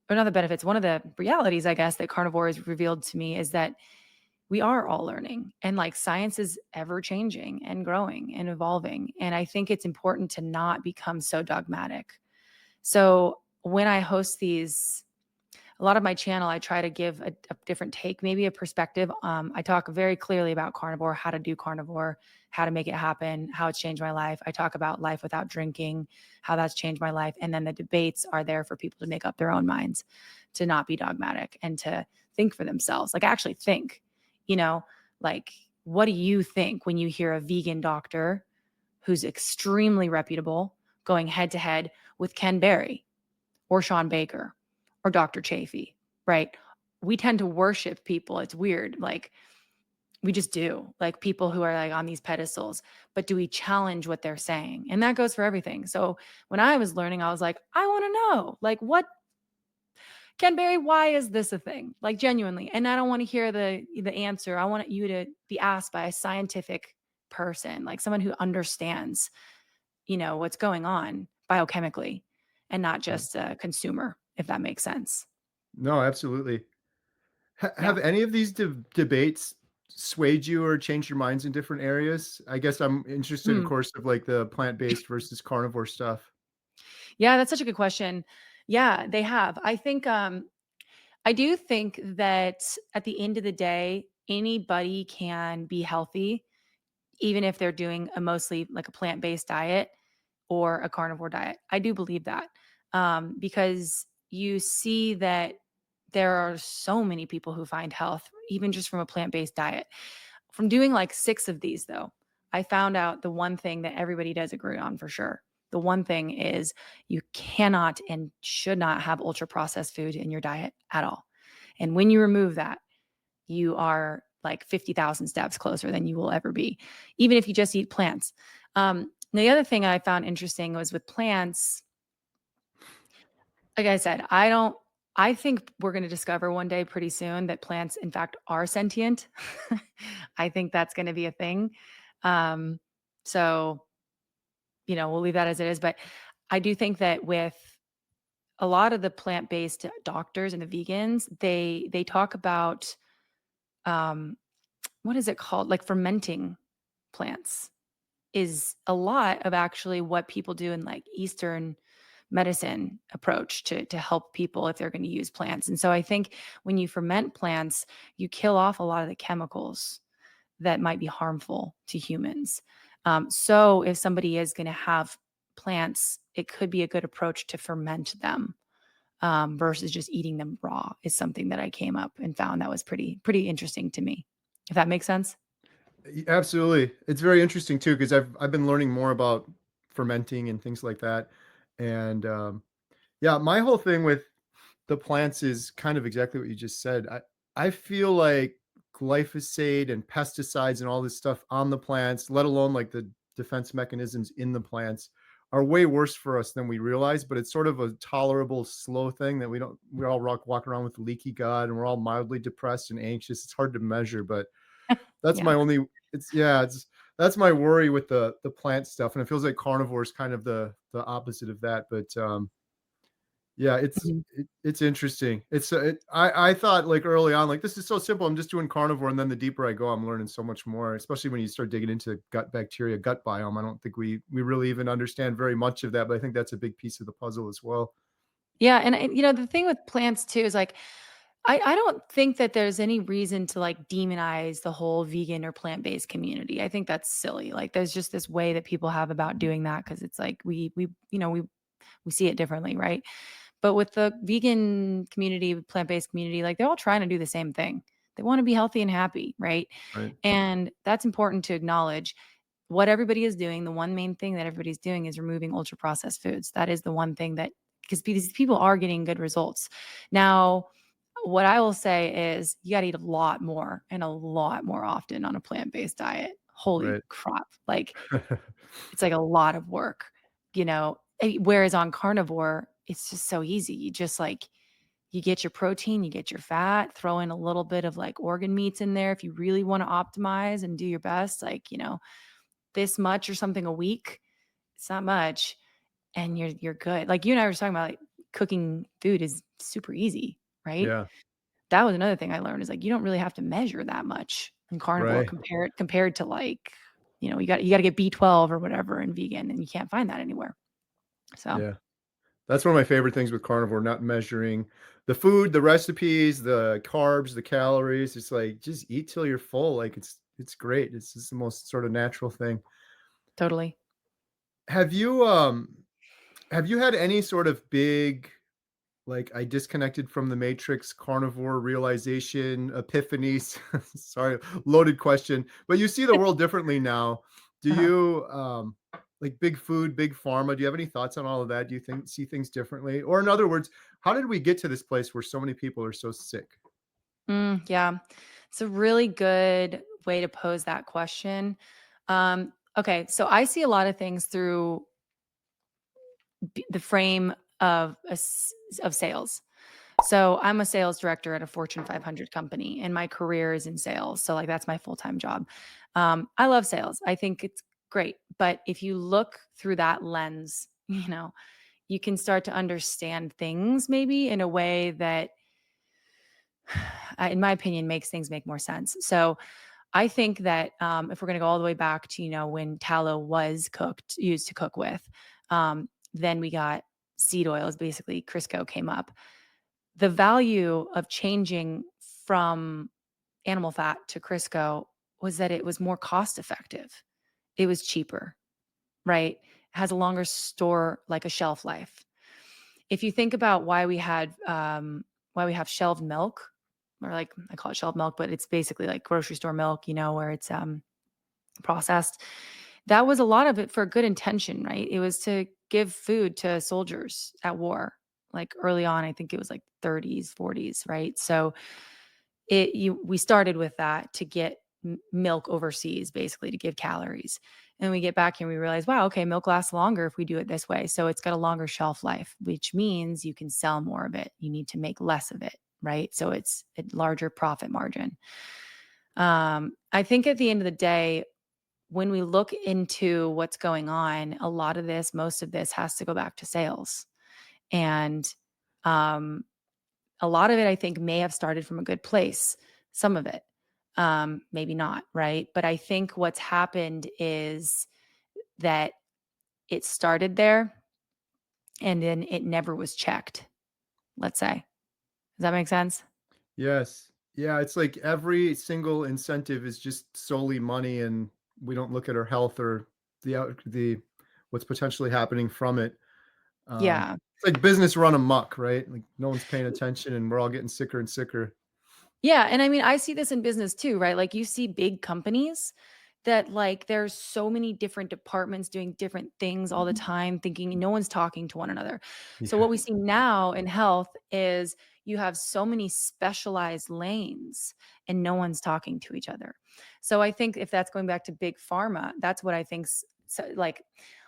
Speaker 1: or not the benefits, one of the realities, I guess, that carnivore has revealed to me is that we are all learning and like science is ever changing and growing and evolving. And I think it's important to not become so dogmatic. So when I host these, a lot of my channel, I try to give a different take, maybe a perspective. I talk very clearly about carnivore, how to do carnivore, how to make it happen, how it's changed my life. I talk about life without drinking, how that's changed my life. And then the debates are there for people to make up their own minds, to not be dogmatic and to think for themselves. Like actually think, you know, like what do you think when you hear a vegan doctor who's extremely reputable going head to head with Ken Berry or Sean Baker or Dr. Chafee, right? We tend to worship people. It's weird. Like we just do, like people who are like on these pedestals, but do we challenge what they're saying? And that goes for everything. So when I was learning, I was like, I want to know, like, what Ken Berry, why is this a thing? Like genuinely. And I don't want to hear the answer. I want you to be asked by a scientific person, like someone who understands, what's going on biochemically and not
Speaker 2: yeah.
Speaker 1: just a consumer, if that makes sense.
Speaker 2: No, absolutely.
Speaker 1: Yeah.
Speaker 2: Have any of these debates swayed you or changed your minds in different areas? I guess I'm interested, of
Speaker 1: Hmm.
Speaker 2: course, of like the plant-based versus carnivore stuff.
Speaker 1: Yeah, that's such a good question. Yeah, they have. I do think that at the end of the day, anybody can be healthy, even if they're doing a mostly like a plant-based diet or a carnivore diet. I do believe that because you see that there are so many people who find health, even just from a plant-based diet. From doing like 6 of these though, I found out the one thing that everybody does agree on for sure. The one thing is you cannot and should not have ultra processed food in your diet at all. And when you remove that, you are like 50,000 steps closer than you will ever be, even if you just eat plants. The other thing I found interesting was with plants, like I said, I don't. I think we're gonna discover one day pretty soon that plants, in fact, are sentient. I think that's gonna be a thing. Um, so, we'll leave that as it is, but I do think that with a lot of the plant-based doctors and the vegans, they talk about, um, what is it called? Like, fermenting plants is a lot of actually what people do in, like, Eastern medicine approach to help people if they're gonna use plants, and so I think when you ferment plants, you kill off a lot of the chemicals that might be harmful to humans. So if somebody is gonna have plants, it could be a good approach to ferment them, versus just eating them raw is something that I came up and found that was pretty interesting to me, if that makes sense.
Speaker 2: Absolutely. It's very interesting too because I've been learning more about fermenting and things like that. And yeah, my whole thing with the plants is kind of exactly what you just said. I feel like glyphosate and pesticides and all this stuff on the plants, let alone like the defense mechanisms in the plants, are way worse for us than we realize. But it's sort of a tolerable, slow thing that we all walk around with leaky gut and we're all mildly depressed and anxious. It's hard to measure, but that's
Speaker 1: Yeah.
Speaker 2: my only it's yeah, it's that's my worry with the plant stuff. And it feels like carnivore is kind of the opposite of that. But yeah,
Speaker 1: Mhm.
Speaker 2: it's interesting. I thought, like, early on, like, "This is so simple, I'm just doing carnivore," and then the deeper I go, I'm learning so much more, especially when you start digging into gut bacteria, gut biome. I don't think we really even understand very much of that, but I think that's a big piece of the puzzle as well.
Speaker 1: Yeah, and the thing with plants too is like I don't think that there's any reason to like demonize the whole vegan or plant-based community. I think that's silly. Like there's just this way that people have about doing that because it's like we see it differently, right? But with the vegan community, plant-based community, like they're all trying to do the same thing. They want to be healthy and happy, right?
Speaker 2: Right,
Speaker 1: And that's important to acknowledge. What everybody is doing, the one main thing that everybody's doing is removing ultra processed foods. That is the one thing that because these people are getting good results. Now, what I will say is you got to eat a lot more and a lot more often on a plant-based diet. Holy
Speaker 2: right.
Speaker 1: crap. Like it's like a lot of work, whereas on carnivore, it's just so easy. You just like you get your protein, you get your fat, throw in a little bit of like organ meats in there if you really want to optimize and do your best, like, this much or something a week. It's not much and you're good. Like you and I were talking about like cooking food is super easy, right?
Speaker 2: Yeah,
Speaker 1: That was another thing I learned is like you don't really have to measure that much in carnivore
Speaker 2: right.
Speaker 1: compared to like, you got to get B12 or whatever in vegan and you can't find that anywhere. So,
Speaker 2: Yeah. That's one of my favorite things with carnivore, not measuring the food, the recipes, the carbs, the calories. It's like, just eat till you're full, like, it's great. It's just the most sort of natural thing.
Speaker 1: totally.
Speaker 2: Have you, have you had any sort of big, like, I disconnected from the matrix carnivore realization, epiphanies? Sorry, loaded question, but you see the world differently now. Do
Speaker 1: Uh-huh.
Speaker 2: you, like big food, big pharma, do you have any thoughts on all of that? Do you think see things differently? Or in other words, how did we get to this place where so many people are so sick?
Speaker 1: Yeah. It's a really good way to pose that question. Okay, so I see a lot of things through the frame of sales. So I'm a sales director at a Fortune 500 company, and my career is in sales. So like that's my full time job. I love sales. I think it's great. But if you look through that lens, you can start to understand things maybe in a way that, in my opinion, makes things make more sense. So I think that if we're going to go all the way back to when tallow was used to cook with, then we got seed oils. Basically, Crisco came up. The value of changing from animal fat to Crisco was that it was more cost effective. It was cheaper, right? Has a longer store, like a shelf life. If you think about why we have shelved milk, or like I call it shelved milk, but it's basically like grocery store milk, where it's processed. That was a lot of it for a good intention, right? It was to give food to soldiers at war. Like early on, I think it was like 30s, 40s, right? So we started with that to get milk overseas basically to give calories. And we get back here and we realize, wow, okay, milk lasts longer if we do it this way. So it's got a longer shelf life, which means you can sell more of it. You need to make less of it, right? So it's a larger profit margin. I think at the end of the day, when we look into what's going on, a lot of this, most of this has to go back to sales. And um, a lot of it, I think, may have started from a good place. Some of it, maybe not, right? But I think what's happened is that it started there and then it never was checked, let's say. Does that make sense?
Speaker 2: Yes. Yeah, it's like every single incentive is just solely money, and we don't look at our health or the what's potentially happening from it.
Speaker 1: Yeah.
Speaker 2: It's like business run amok, right? Like no one's paying attention, and we're all getting sicker and sicker.
Speaker 1: Yeah, and I mean, I see this in business too, right? Like you see big companies that like there's so many different departments doing different things all the time, thinking no one's talking to one another. So
Speaker 2: Yeah,
Speaker 1: what we see now in health is you have so many specialized lanes and no one's talking to each other. So I think if that's going back to big pharma, that's what I think so, like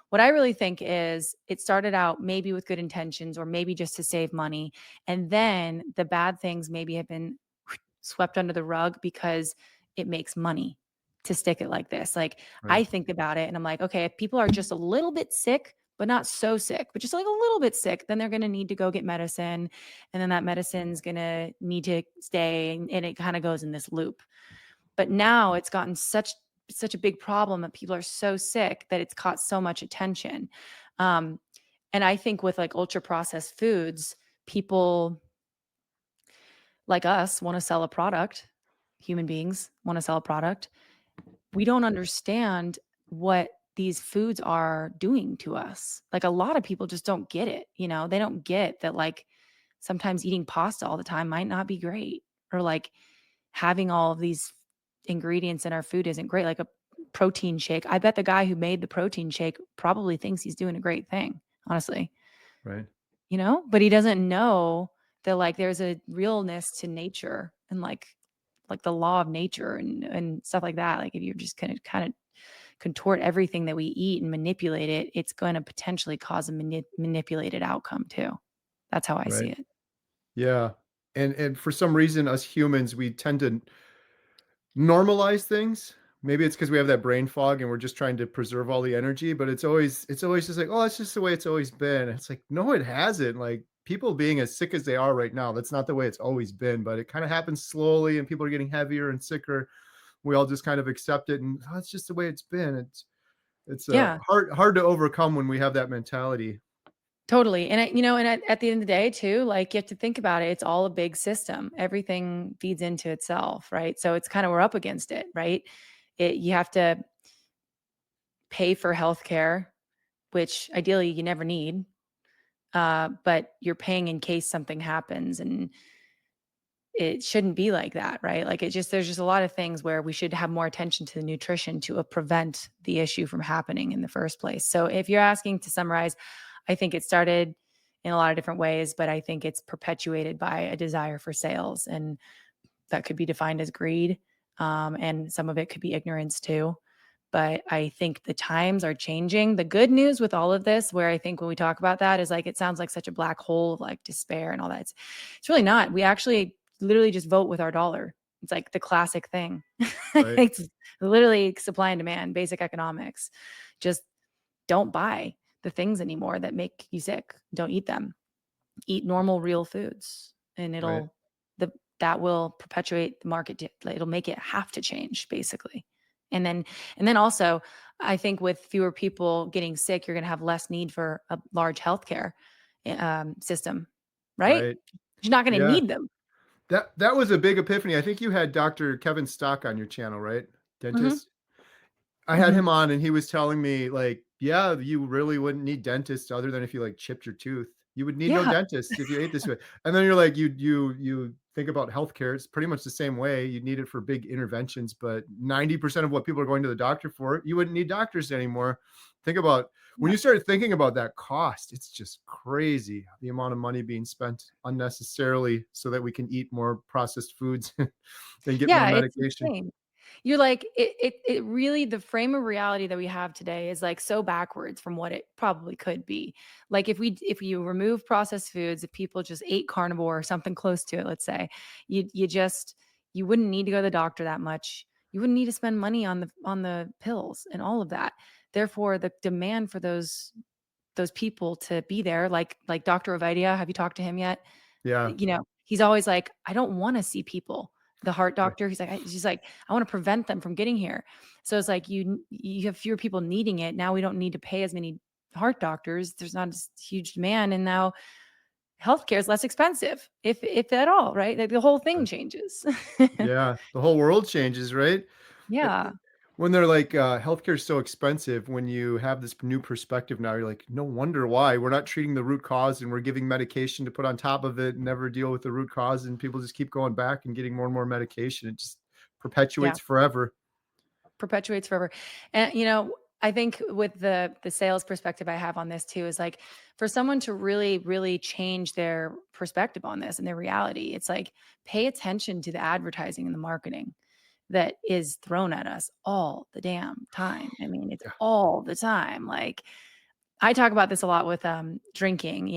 Speaker 1: what I really think is it started out maybe with good intentions or maybe just to save money. And then the bad things maybe have been swept under the rug because it makes money to stick it like this. Like
Speaker 2: right,
Speaker 1: I think about it and I'm like, okay, if people are just a little bit sick, but not so sick, but just like a little bit sick, then they're going to need to go get medicine. And then that medicine's going to need to stay. And it kind of goes in this loop. But now it's gotten such a big problem that people are so sick that it's caught so much attention. Um, and I think with like ultra processed foods, people like us want to sell a product. Human beings want to sell a product. We don't understand what these foods are doing to us. Like a lot of people just don't get it, you know? They don't get that like sometimes eating pasta all the time might not be great or like having all of these ingredients in our food isn't great like a protein shake. I bet the guy who made the protein shake probably thinks he's doing a great thing, honestly,
Speaker 2: right,
Speaker 1: you know? But he doesn't know that like there's a realness to nature and like the law of nature and stuff like that. Like if you're just gonna kind of contort everything that we eat and manipulate it, it's going to potentially cause a manipulated outcome too. That's how I see
Speaker 2: right.
Speaker 1: it.
Speaker 2: Yeah, and for some reason, us humans, we tend to normalize things. Maybe it's because we have that brain fog and we're just trying to preserve all the energy, but it's always just like, "Oh, it's just the way it's always been." It's like, "No, it hasn't." Like, people being as sick as they are right now, that's not the way it's always been, but it kinda happens slowly and people are getting heavier and sicker. We all just kind of accept it and, "Oh, it's just the way it's been." It's
Speaker 1: Yeah,
Speaker 2: hard to overcome when we have that mentality.
Speaker 1: totally. And at the end of the day too, like you have to think about it. It's all a big system. Everything feeds into itself, right? So it's kind of we're up against it, right? You have to pay for healthcare, which ideally you never need, but you're paying in case something happens, and it shouldn't be like that, right? Like it just there's just a lot of things where we should have more attention to the nutrition to prevent the issue from happening in the first place. So if you're asking to summarize, I think it started in a lot of different ways, but I think it's perpetuated by a desire for sales, and that could be defined as greed, and some of it could be ignorance too. But I think the times are changing. The good news with all of this, where I think when we talk about that, is like it sounds like such a black hole of like despair and all that. It's really not. We actually literally just vote with our dollar. It's like the classic thing.
Speaker 2: Right,
Speaker 1: It's literally supply and demand, basic economics. Just don't buy the things anymore that make you sick. Don't eat them. Eat normal real foods and
Speaker 2: right,
Speaker 1: the that will perpetuate the market it'll make it have to change basically. And then also I think with fewer people getting sick, you're going to have less need for a large healthcare system, right?
Speaker 2: right.
Speaker 1: You're not going to
Speaker 2: Yeah.
Speaker 1: need them.
Speaker 2: That was a big epiphany. I think you had Dr. Kevin Stock on your channel, right?
Speaker 1: Mhm.
Speaker 2: Dentist? I had
Speaker 1: Mhm.
Speaker 2: him on and he was telling me like, "Yeah, you really wouldn't need dentists other than if you, like, chipped your tooth. You would need no
Speaker 1: Yeah.
Speaker 2: dentist if you ate this way." And then you're like, you think about healthcare, it's pretty much the same way. You need it for big interventions, but 90% of what people are going to the doctor for, you wouldn't need doctors anymore. Think about when
Speaker 1: Yeah.
Speaker 2: you start thinking about that cost, it's just crazy the amount of money being spent unnecessarily so that we can eat more processed foods and get more
Speaker 1: Yeah, it's
Speaker 2: medication.
Speaker 1: insane. You're like, it really the frame of reality that we have today is, like, so backwards from what it probably could be. Like, if you remove processed foods, if people just ate carnivore or something close to it, let's say, you just you wouldn't need to go to the doctor that much. You wouldn't need to spend money on the pills and all of that. Therefore, the demand for those people to be there, like Dr. Ovadia, have you talked to him yet?
Speaker 2: Yeah.
Speaker 1: You know, he's always like, "I don't wanna see people." The heart
Speaker 2: Right.
Speaker 1: doctor, he's like, "I wanna prevent them from getting here." So it's like you have fewer people needing it. Now we don't need to pay as many heart doctors. There's not as huge demand, and now healthcare is less expensive, if at all, right? Like, the whole thing
Speaker 2: Right.
Speaker 1: changes.
Speaker 2: Yeah. The whole world changes, right? Uh,
Speaker 1: Yeah,
Speaker 2: When they're like, healthcare is so expensive, when you have this new perspective now, you're like, no wonder why. We're not treating the root cause and we're giving medication to put on top of it and never deal with the root cause. And people just keep going back and getting more and more medication. It just
Speaker 1: yeah.
Speaker 2: perpetuates forever.
Speaker 1: Perpetuates forever. And, I think with the sales perspective I have on this too is like for someone to really, really change their perspective on this and their reality, it's like pay attention to the advertising and the marketing that is thrown at us all the damn time. I mean, it's
Speaker 2: Yeah.
Speaker 1: all the time. Like I talk about this a lot with drinking,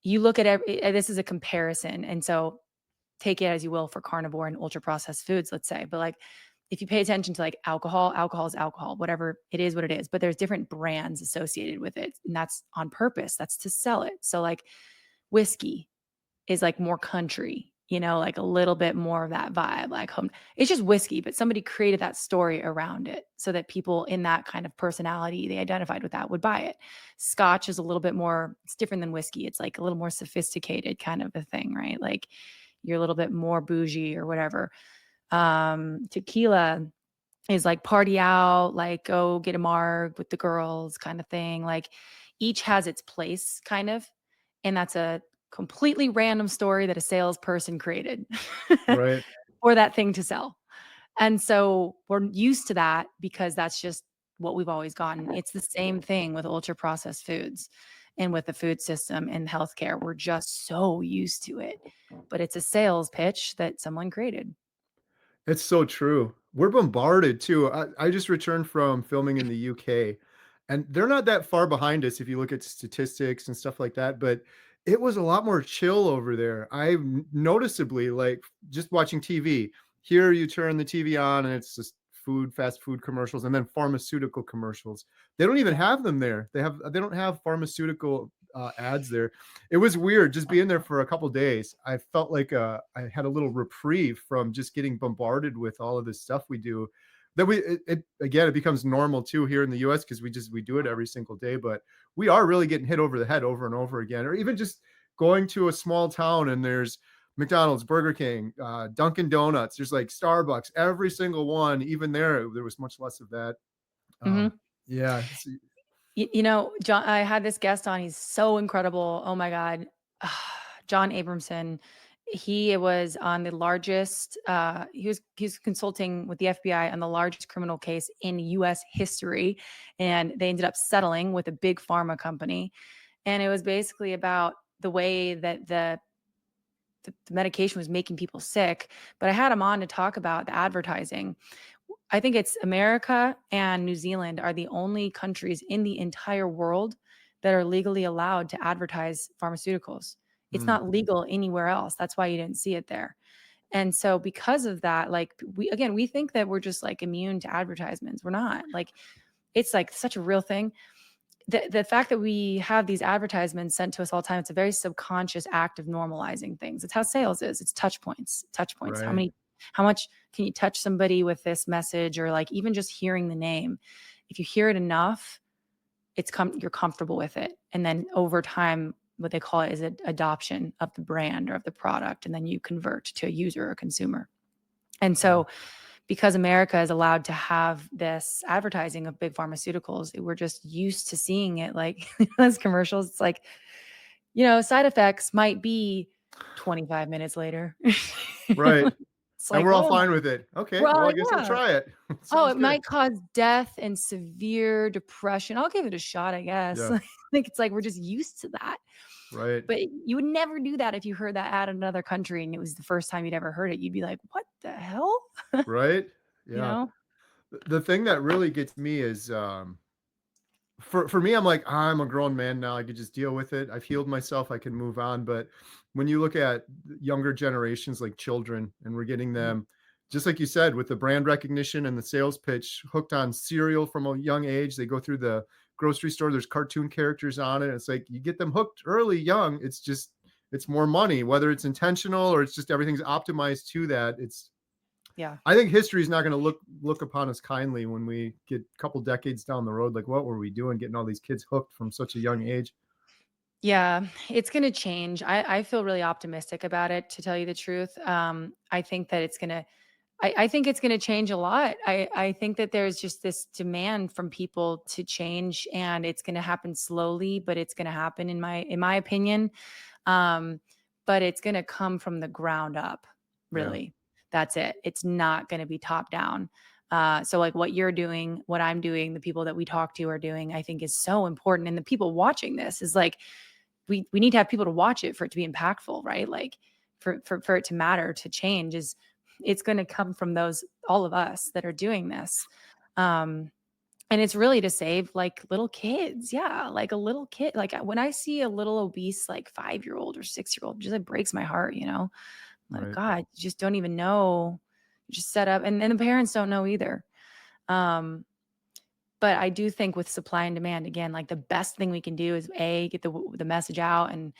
Speaker 1: you look at this is a comparison. And so take it as you will for carnivore and ultra processed foods, let's say. But like if you pay attention to like alcohol, alcohol is alcohol, whatever it is, what it is. But there's different brands associated with it. And that's on purpose. That's to sell it. So like whiskey is like more country, like a little bit more of that vibe, like home. It's just whiskey, but somebody created that story around it so that people in that kind of personality they identified with that would buy it. Scotch is a little bit more, it's different than whiskey. It's like a little more sophisticated kind of a thing, right? Like you're a little bit more bougie or whatever. Tequila is like party out, like go get a marg with the girls kind of thing. Like each has its place kind of. And that's a completely random story that a salesperson created
Speaker 2: Right.
Speaker 1: for that thing to sell. And so we're used to that because that's just what we've always gotten. It's the same thing with ultra processed foods and with the food system and healthcare. We're just so used to it. But it's a sales pitch that someone created.
Speaker 2: It's so true. We're bombarded too. I just returned from filming in the UK, and they're not that far behind us if you look at statistics and stuff like that, but it was a lot more chill over there. Noticeably, like, just watching TV. Here, you turn the TV on, and it's just fast food commercials, and then pharmaceutical commercials. They don't even have them there. They don't have pharmaceutical, ads there. It was weird just being there for a couple days. I felt like I had a little reprieve from just getting bombarded with all of this stuff we do. That it again, it becomes normal too here in the US because we do it every single day. But we are really getting hit over the head over and over again. Or even just going to a small town and there's McDonald's, Burger King, Dunkin' Donuts. There's like Starbucks, every single one. Even there was much less of that.
Speaker 1: Mhm.
Speaker 2: Yeah,
Speaker 1: John, I had this guest on. He's so incredible. Oh my God. John Abramson. He was on the largest, he was consulting with the FBI on the largest criminal case in US history. And they ended up settling with a big pharma company. And it was basically about the way that the medication was making people sick. But I had him on to talk about the advertising. I think it's America and New Zealand are the only countries in the entire world that are legally allowed to advertise pharmaceuticals. It's
Speaker 2: mm,
Speaker 1: not legal anywhere else. That's why you didn't see it there. And so because of that, like we think that we're just like immune to advertisements. We're not. Like it's like such a real thing. The fact that we have these advertisements sent to us all the time, it's a very subconscious act of normalizing things. It's how sales is. It's touch points. Touch points.
Speaker 2: right.
Speaker 1: How much can you touch somebody with this message or like even just hearing the name? If you hear it enough, you're comfortable with it. And then over time, what they call it is adoption of the brand or of the product. And then you convert to a user or consumer. And
Speaker 2: Yeah.
Speaker 1: so because America is allowed to have this advertising of big pharmaceuticals, we're just used to seeing it like those commercials. It's like, side effects might be 25 minutes later.
Speaker 2: Right.
Speaker 1: It's
Speaker 2: And
Speaker 1: like,
Speaker 2: we're all
Speaker 1: oh my,
Speaker 2: fine with it. Okay, well,
Speaker 1: well,
Speaker 2: I guess I'll
Speaker 1: yeah.
Speaker 2: try it.
Speaker 1: Oh,
Speaker 2: Sounds
Speaker 1: it
Speaker 2: good.
Speaker 1: might cause death and severe depression. I'll give it a shot, I guess.
Speaker 2: Yeah,
Speaker 1: Like it's like we're just used to that.
Speaker 2: right,
Speaker 1: But you would never do that if you heard that ad in another country and it was the first time you'd ever heard it. You'd be like, what the hell?
Speaker 2: right.
Speaker 1: you
Speaker 2: Yeah.
Speaker 1: know?
Speaker 2: The thing that really gets me is, for me, I'm like, I'm a grown man now. I could just deal with it. I've healed myself. I can move on. But when you look at younger generations, like children, and we're getting
Speaker 1: Mhm.
Speaker 2: them, just like you said, with the brand recognition and the sales pitch, hooked on cereal from a young age. They go through the grocery store. There's cartoon characters on it. It's like you get them hooked early, young. It's just it's more money, whether it's intentional or it's just everything's optimized to that. It's
Speaker 1: Yeah.
Speaker 2: I think history is not going to look upon us kindly when we get a couple decades down the road. Like, what were we doing, getting all these kids hooked from such a young age?
Speaker 1: Yeah, it's gonna change. I feel really optimistic about it, to tell you the truth. I think that I think it's gonna change a lot. I think that there's just this demand from people to change, and it's gonna happen slowly, but it's gonna happen in my opinion. Um, but it's gonna come from the ground up,
Speaker 2: Yeah,
Speaker 1: really. That's it. It's not gonna be top down. So like what you're doing, what I'm doing, the people that we talk to are doing, I think is so important. And the people watching this is like, we need to have people to watch it for it to be impactful, right? Like for it to matter, to change is it's going to come from those all of us that are doing this. Um and it's really to save like little kids. Yeah, like a little kid. Like when I see a little obese like 5-year old or 6-year old, just it breaks my heart, you know. Like
Speaker 2: right.
Speaker 1: God, you just don't even know. You just set up and the parents don't know either. Um but I do think with supply and demand, again, like the best thing we can do is a get the message out and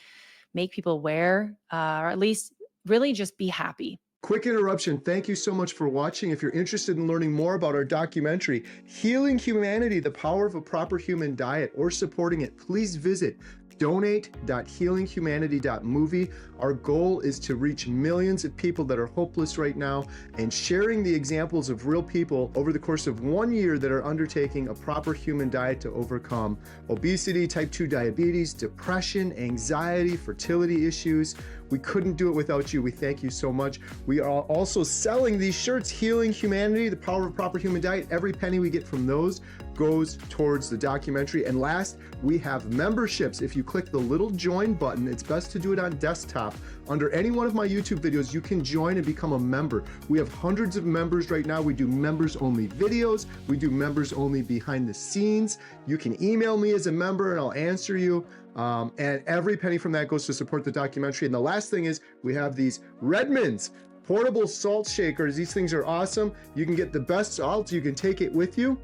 Speaker 1: make people aware, or at least really just be happy.
Speaker 2: Quick interruption. Thank you so much for watching. If you're interested in learning more about our documentary, Healing Humanity, The Power of a Proper Human Diet, or supporting it, please visit donate.healinghumanity.movie. Our goal is to reach millions of people that are hopeless right now and sharing the examples of real people over the course of 1 year that are undertaking a proper human diet to overcome obesity, type 2 diabetes, depression, anxiety, fertility issues. We couldn't do it without you. We thank you so much. We are also selling these shirts, Healing Humanity, The Power of a Proper Human Diet. Every penny we get from those goes towards the documentary. And last, we have memberships. If you click the little join button, it's best to do it on desktop. Under any one of my YouTube videos, you can join and become a member. We have hundreds of members right now. We do members only videos. We do members only behind the scenes. You can email me as a member and I'll answer you. And every penny from that goes to support the documentary. And the last thing is we have these Redmonds portable salt shakers. These things are awesome. You can get the best salt. You can take it with you.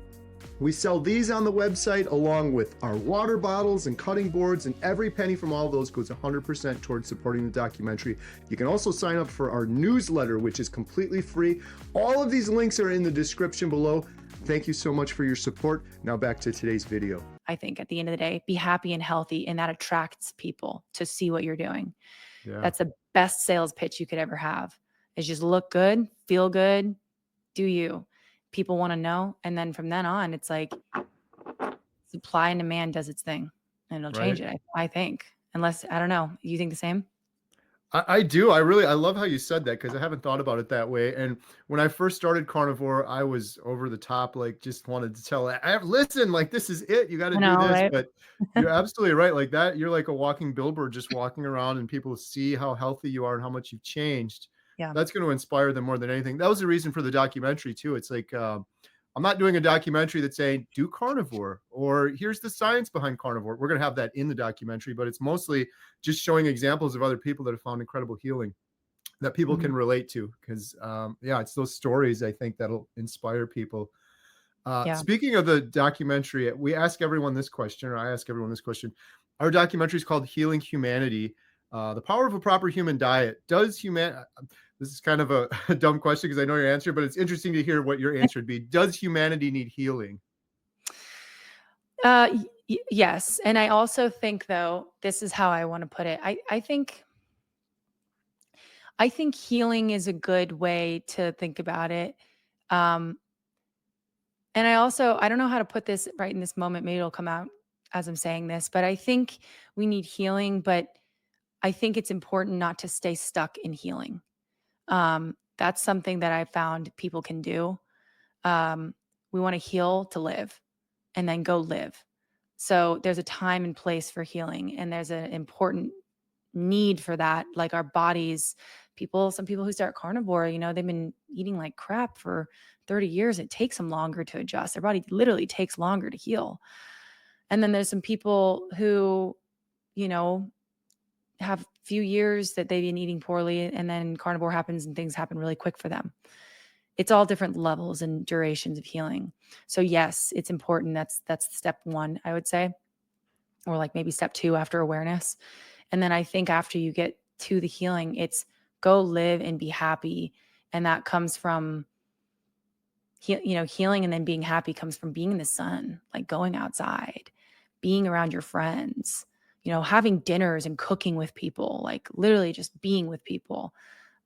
Speaker 2: We sell these on the website along with our water bottles and cutting boards, and every penny from all of those goes 100% towards supporting the documentary. You can also sign up for our newsletter, which is completely free. All of these links are in the description below. Thank you so much for your support. Now back to today's video.
Speaker 1: I think at the end of the day, be happy and healthy, and that attracts people to see what you're doing.
Speaker 2: Yeah,
Speaker 1: That's the best sales pitch you could ever have. Is just look good, feel good, do you. People want to know, and then from then on, it's like supply and demand does its thing, and it'll change
Speaker 2: right.
Speaker 1: it. I think, unless I don't know. You think the same?
Speaker 2: I do. I love how you said that because I haven't thought about it that way. And when I first started Carnivore, I was over the top, like just wanted to tell, listen, like this is it. You got to
Speaker 1: I
Speaker 2: do
Speaker 1: know,
Speaker 2: this.
Speaker 1: right?
Speaker 2: But you're absolutely right. Like that, you're like a walking billboard, just walking around, and people see how healthy you are and how much you've changed.
Speaker 1: Yeah.
Speaker 2: That's going to inspire them more than anything. That was the reason for the documentary too. It's like I'm not doing a documentary that's saying do carnivore or here's the science behind carnivore. We're going to have that in the documentary, but it's mostly just showing examples of other people that have found incredible healing that people
Speaker 1: Mhm.
Speaker 2: can relate to. Because yeah, it's those stories I think that'll inspire people.
Speaker 1: Yeah.
Speaker 2: Speaking of the documentary, we ask everyone this question, or I ask everyone this question. Our documentary is called Healing Humanity, The Power of a Proper Human Diet. Does human This is kind of a, a dumb question because I know your answer, but it's interesting to hear what your answer would be. Does humanity need healing?
Speaker 1: Yes, and I also think though, this is how I want to put it. I think healing is a good way to think about it. Um, and I don't know how to put this right in this moment. Maybe it'll come out as I'm saying this, but I think we need healing, but I think it's important not to stay stuck in healing. That's something that I found people can do. We want to heal to live and then go live. So there's a time and place for healing, and there's an important need for that. Like our bodies, some people who start carnivore, they've been eating like crap for 30 years. It takes them longer to adjust. Their body literally takes longer to heal. And then there's some people who, you know, have few years that they've been eating poorly and then carnivore happens and things happen really quick for them. It's all different levels and durations of healing. So yes, it's important. That's step 1, I would say, or like maybe step 2 after awareness. And then I think after you get to the healing, it's go live and be happy. And that comes from healing, and then being happy comes from being in the sun, like going outside, being around your friends, having dinners and cooking with people, like literally just being with people.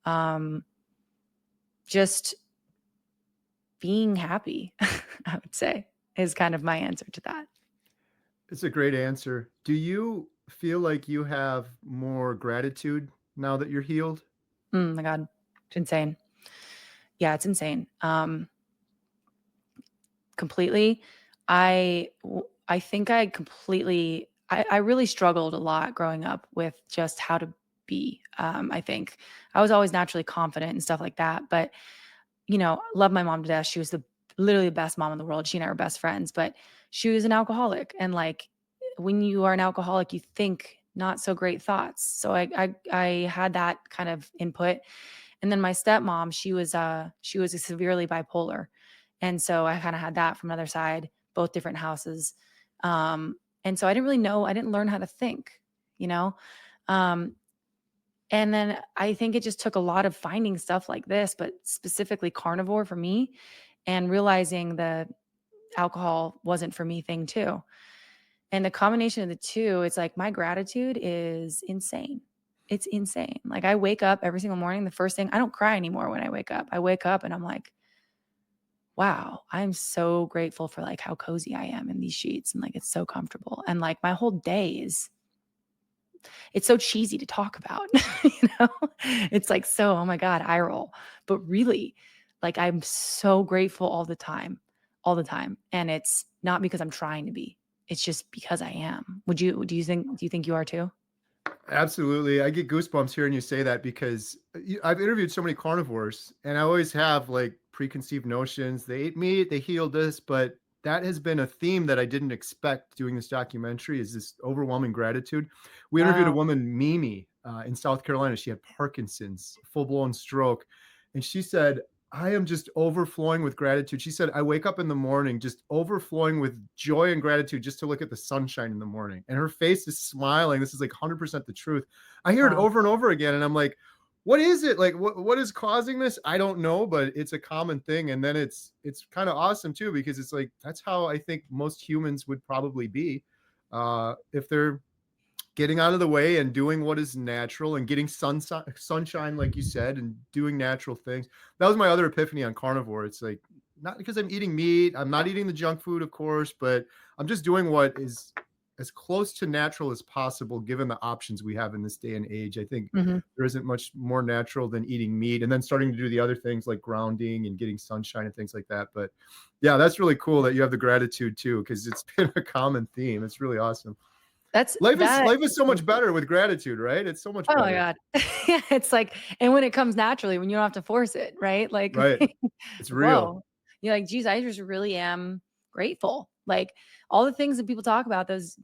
Speaker 1: Um, just being happy, I would say, is kind of my answer to that.
Speaker 2: It's a great answer. Do you feel like you have more gratitude now that you're healed?
Speaker 1: My God, it's insane. Yeah, it's insane. Completely. I think I really struggled a lot growing up with just how to be. I think I was always naturally confident and stuff like that, but love my mom to death. She was literally the best mom in the world. She and I were best friends, but she was an alcoholic. And like when you are an alcoholic, you think not so great thoughts. So I had that kind of input. And then my stepmom, she was a severely bipolar. And so I kind of had that from another side, both different houses. And so I didn't really know, I didn't learn how to think, you know? Um, and then I think it just took a lot of finding stuff like this, but specifically carnivore for me, and realizing the alcohol wasn't for me thing too. And the combination of the two, it's like my gratitude is insane. It's insane. Like I wake up every single morning, the first thing, I don't cry anymore when I wake up. I wake up and I'm like, wow, I'm so grateful for like how cozy I am in these sheets and like it's so comfortable. And like my whole day is it's so cheesy to talk about, you know? It's like so, oh my God, eye roll. But really, like I'm so grateful all the time, all the time. And it's not because I'm trying to be. It's just because I am. Do you think you are too?
Speaker 2: Absolutely. I get goosebumps hearing you say that because I've interviewed so many carnivores and I always have like preconceived notions. They ate meat, they healed this, but that has been a theme that I didn't expect doing this documentary is this overwhelming gratitude. We interviewed a
Speaker 1: Wow.
Speaker 2: woman, Mimi, in South Carolina. She had Parkinson's, full blown stroke. And she said, I am just overflowing with gratitude. She said, I wake up in the morning just overflowing with joy and gratitude just to look at the sunshine in the morning. And her face is smiling. This is like 100% the truth. I hear it
Speaker 1: Wow.
Speaker 2: over and over again. And I'm like, what is it? Like, what is causing this? I don't know, but it's a common thing. And then it's kind of awesome too, because it's like, that's how I think most humans would probably be. If they're getting out of the way and doing what is natural and getting sunshine, like you said, and doing natural things. That was my other epiphany on carnivore. It's like not because I'm eating meat, I'm not eating the junk food, of course, but I'm just doing what is as close to natural as possible given the options we have in this day and age. I think
Speaker 1: Mhm.
Speaker 2: there isn't much more natural than eating meat and then starting to do the other things like grounding and getting sunshine and things like that. But yeah, that's really cool that you have the gratitude too, because it's been a common theme. It's really awesome.
Speaker 1: That's
Speaker 2: Life is
Speaker 1: that
Speaker 2: life is so
Speaker 1: is
Speaker 2: much better with gratitude, right? It's so much
Speaker 1: Oh my
Speaker 2: better.
Speaker 1: God. Yeah, it's like and when it comes naturally, when you don't have to force it, right? Like,
Speaker 2: Right. It's real.
Speaker 1: whoa. You're like, "Geez, I just really am grateful." Like, all the things that people talk about, those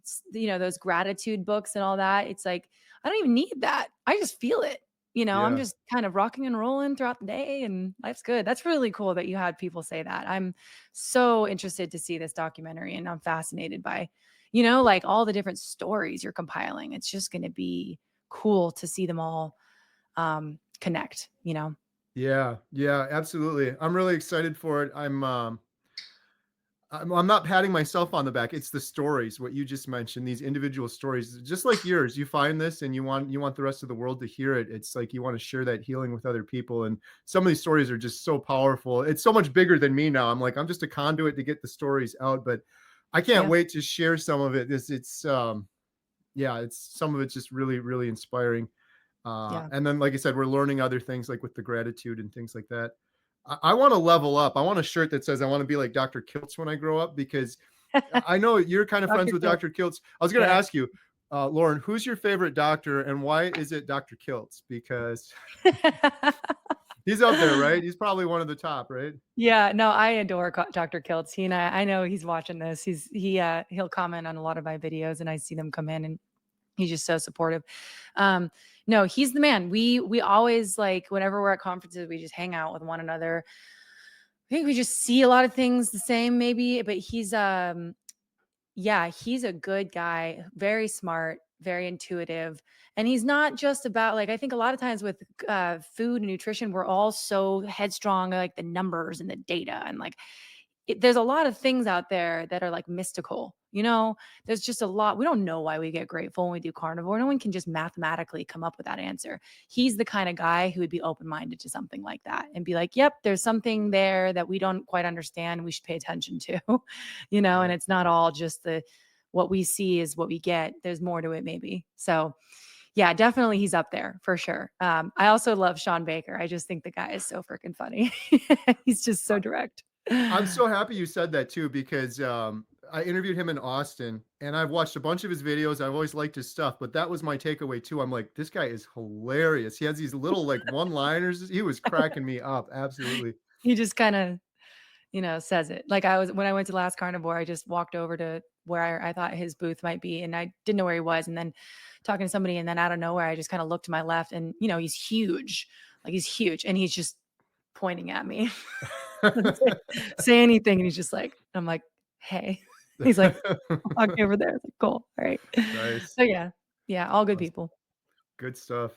Speaker 1: gratitude books and all that, it's like, I don't even need that. I just feel it. I'm
Speaker 2: Yeah.
Speaker 1: just kind of rocking and rolling throughout the day and life's good. That's really cool that you had people say that. I'm so interested to see this documentary and I'm fascinated by, like all the different stories you're compiling. It's just going to be cool to see them all connect.
Speaker 2: Yeah. Yeah, absolutely. I'm really excited for it. I'm not patting myself on the back. It's the stories, what you just mentioned, these individual stories, just like yours. You find this and you want the rest of the world to hear it. It's like you want to share that healing with other people. And some of these stories are just so powerful. It's so much bigger than me now. I'm like, I'm just a conduit to get the stories out, but I can't
Speaker 1: Yeah.
Speaker 2: wait to share some of it. It's yeah, it's some of it's just really, really inspiring.
Speaker 1: Yeah.
Speaker 2: And then, like I said, we're learning other things like with the gratitude and things like that. I want to level up. I want a shirt that says I want to be like Dr. Kiltz when I grow up because I know you're kind of friends
Speaker 1: Dr.
Speaker 2: with
Speaker 1: Phil.
Speaker 2: Dr. Kiltz. I was going to
Speaker 1: Yeah.
Speaker 2: ask you, Lauren, who's your favorite doctor and why is it Dr. Kiltz? Because he's up there, right? He's probably one of the top, right?
Speaker 1: Yeah, no, I adore Dr. Kiltz. He and I know he's watching this. He'll comment on a lot of my videos, and I see them come in, and he's just so supportive. Um, no, he's the man. We always like whenever we're at conferences, we just hang out with one another. I think we just see a lot of things the same, maybe, but yeah, he's a good guy, very smart, very intuitive. And he's not just about like I think a lot of times with food and nutrition, we're all so headstrong, like the numbers and the data and like there's a lot of things out there that are like mystical. There's just a lot. We don't know why we get grateful when we do carnivore. No one can just mathematically come up with that answer. He's the kind of guy who would be open minded to something like that and be like, yep, there's something there that we don't quite understand. We should pay attention to, and
Speaker 2: Right.
Speaker 1: it's not all just what we see is what we get. There's more to it, maybe. So, yeah, definitely he's up there for sure. I also love Sean Baker. I just think the guy is so freaking funny. He's just so direct.
Speaker 2: I'm so happy you said that too because, I interviewed him in Austin, and I've watched a bunch of his videos, I've always liked his stuff, but that was my takeaway too, I'm like, "This guy is hilarious." He has these little, like, one-liners, he was cracking me up, absolutely.
Speaker 1: He just kinda, says it. Like, when I went to Last Carnivore, I just walked over to where I thought his booth might be, and I didn't know where he was, and then talking to somebody, and then out of nowhere, I just kinda looked to my left, and, he's huge. Like, he's huge, and he's just pointing at me. Doesn't say anything, and he's just like I'm like, "Hey." He's like, "Walk over there." I was like, "Cool. Alright."
Speaker 2: Nice,
Speaker 1: So, yeah. Yeah, all good
Speaker 2: awesome,
Speaker 1: people.
Speaker 2: good stuff.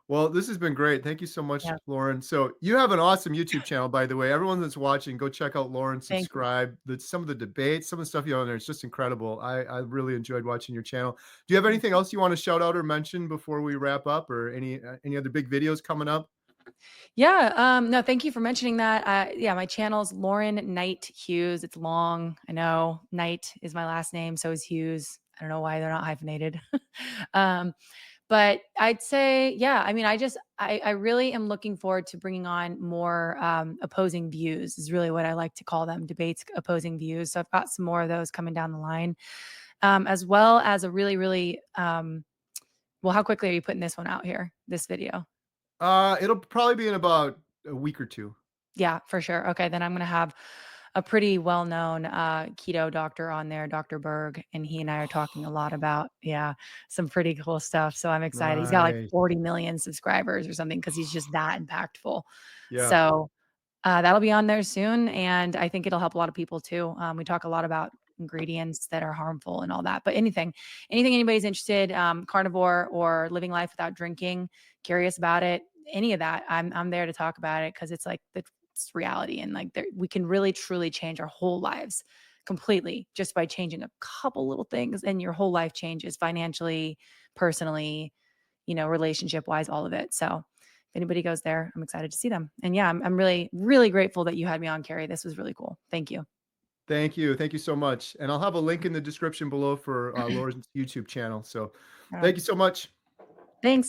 Speaker 2: Well, this has been great, thank you so much,
Speaker 1: Yeah.
Speaker 2: Lauren. So, you have an awesome YouTube channel, by the way, everyone that's watching, go check out Lauren,
Speaker 1: Thank you.
Speaker 2: subscribe. Some of the debates, some of the stuff you have on there, it's just incredible. I really enjoyed watching your channel. Do you have
Speaker 1: Thank
Speaker 2: anything
Speaker 1: you.
Speaker 2: else you wanna shout out or mention before we wrap up or any other big videos coming up?
Speaker 1: Yeah, no, thank you for mentioning that. Yeah, my channel's Lauren Knight Hughes. It's long. I know. Knight is my last name, so is Hughes. I don't know why they're not hyphenated. um, but I'd say, yeah, I mean, I really am looking forward to bringing on more opposing views, is really what I like to call them, debates, opposing views. So I've got some more of those coming down the line, as well as a really, really, well, how quickly are you putting this one out here, this video?
Speaker 2: It'll probably be in about a week or 2.
Speaker 1: Yeah, for sure. Okay, then I'm gonna have a pretty well-known keto doctor on there, Dr. Berg, and he and I are talking a lot about, yeah, some pretty cool stuff. So I'm excited. He's got like
Speaker 2: Nice.
Speaker 1: 40 million subscribers or something because he's just that impactful.
Speaker 2: Yeah.
Speaker 1: So that'll be on there soon, and I think it'll help a lot of people too. We talk a lot about ingredients that are harmful and all that, but anything anybody's interested, carnivore or living life without drinking, curious about it, any of that, I'm there to talk about it because it's like it's reality, and like we can really truly change our whole lives completely just by changing a couple little things, and your whole life changes financially, personally, relationship wise, all of it. So if anybody goes there, I'm excited to see them. And yeah, I'm really, really grateful that you had me on, Carrie. This was really cool. Thank you.
Speaker 2: Thank you. Thank you so much. And I'll have a link in the description below for, Laura's YouTube channel. So,
Speaker 1: Right
Speaker 2: thank
Speaker 1: on.
Speaker 2: you so much.
Speaker 1: Thanks.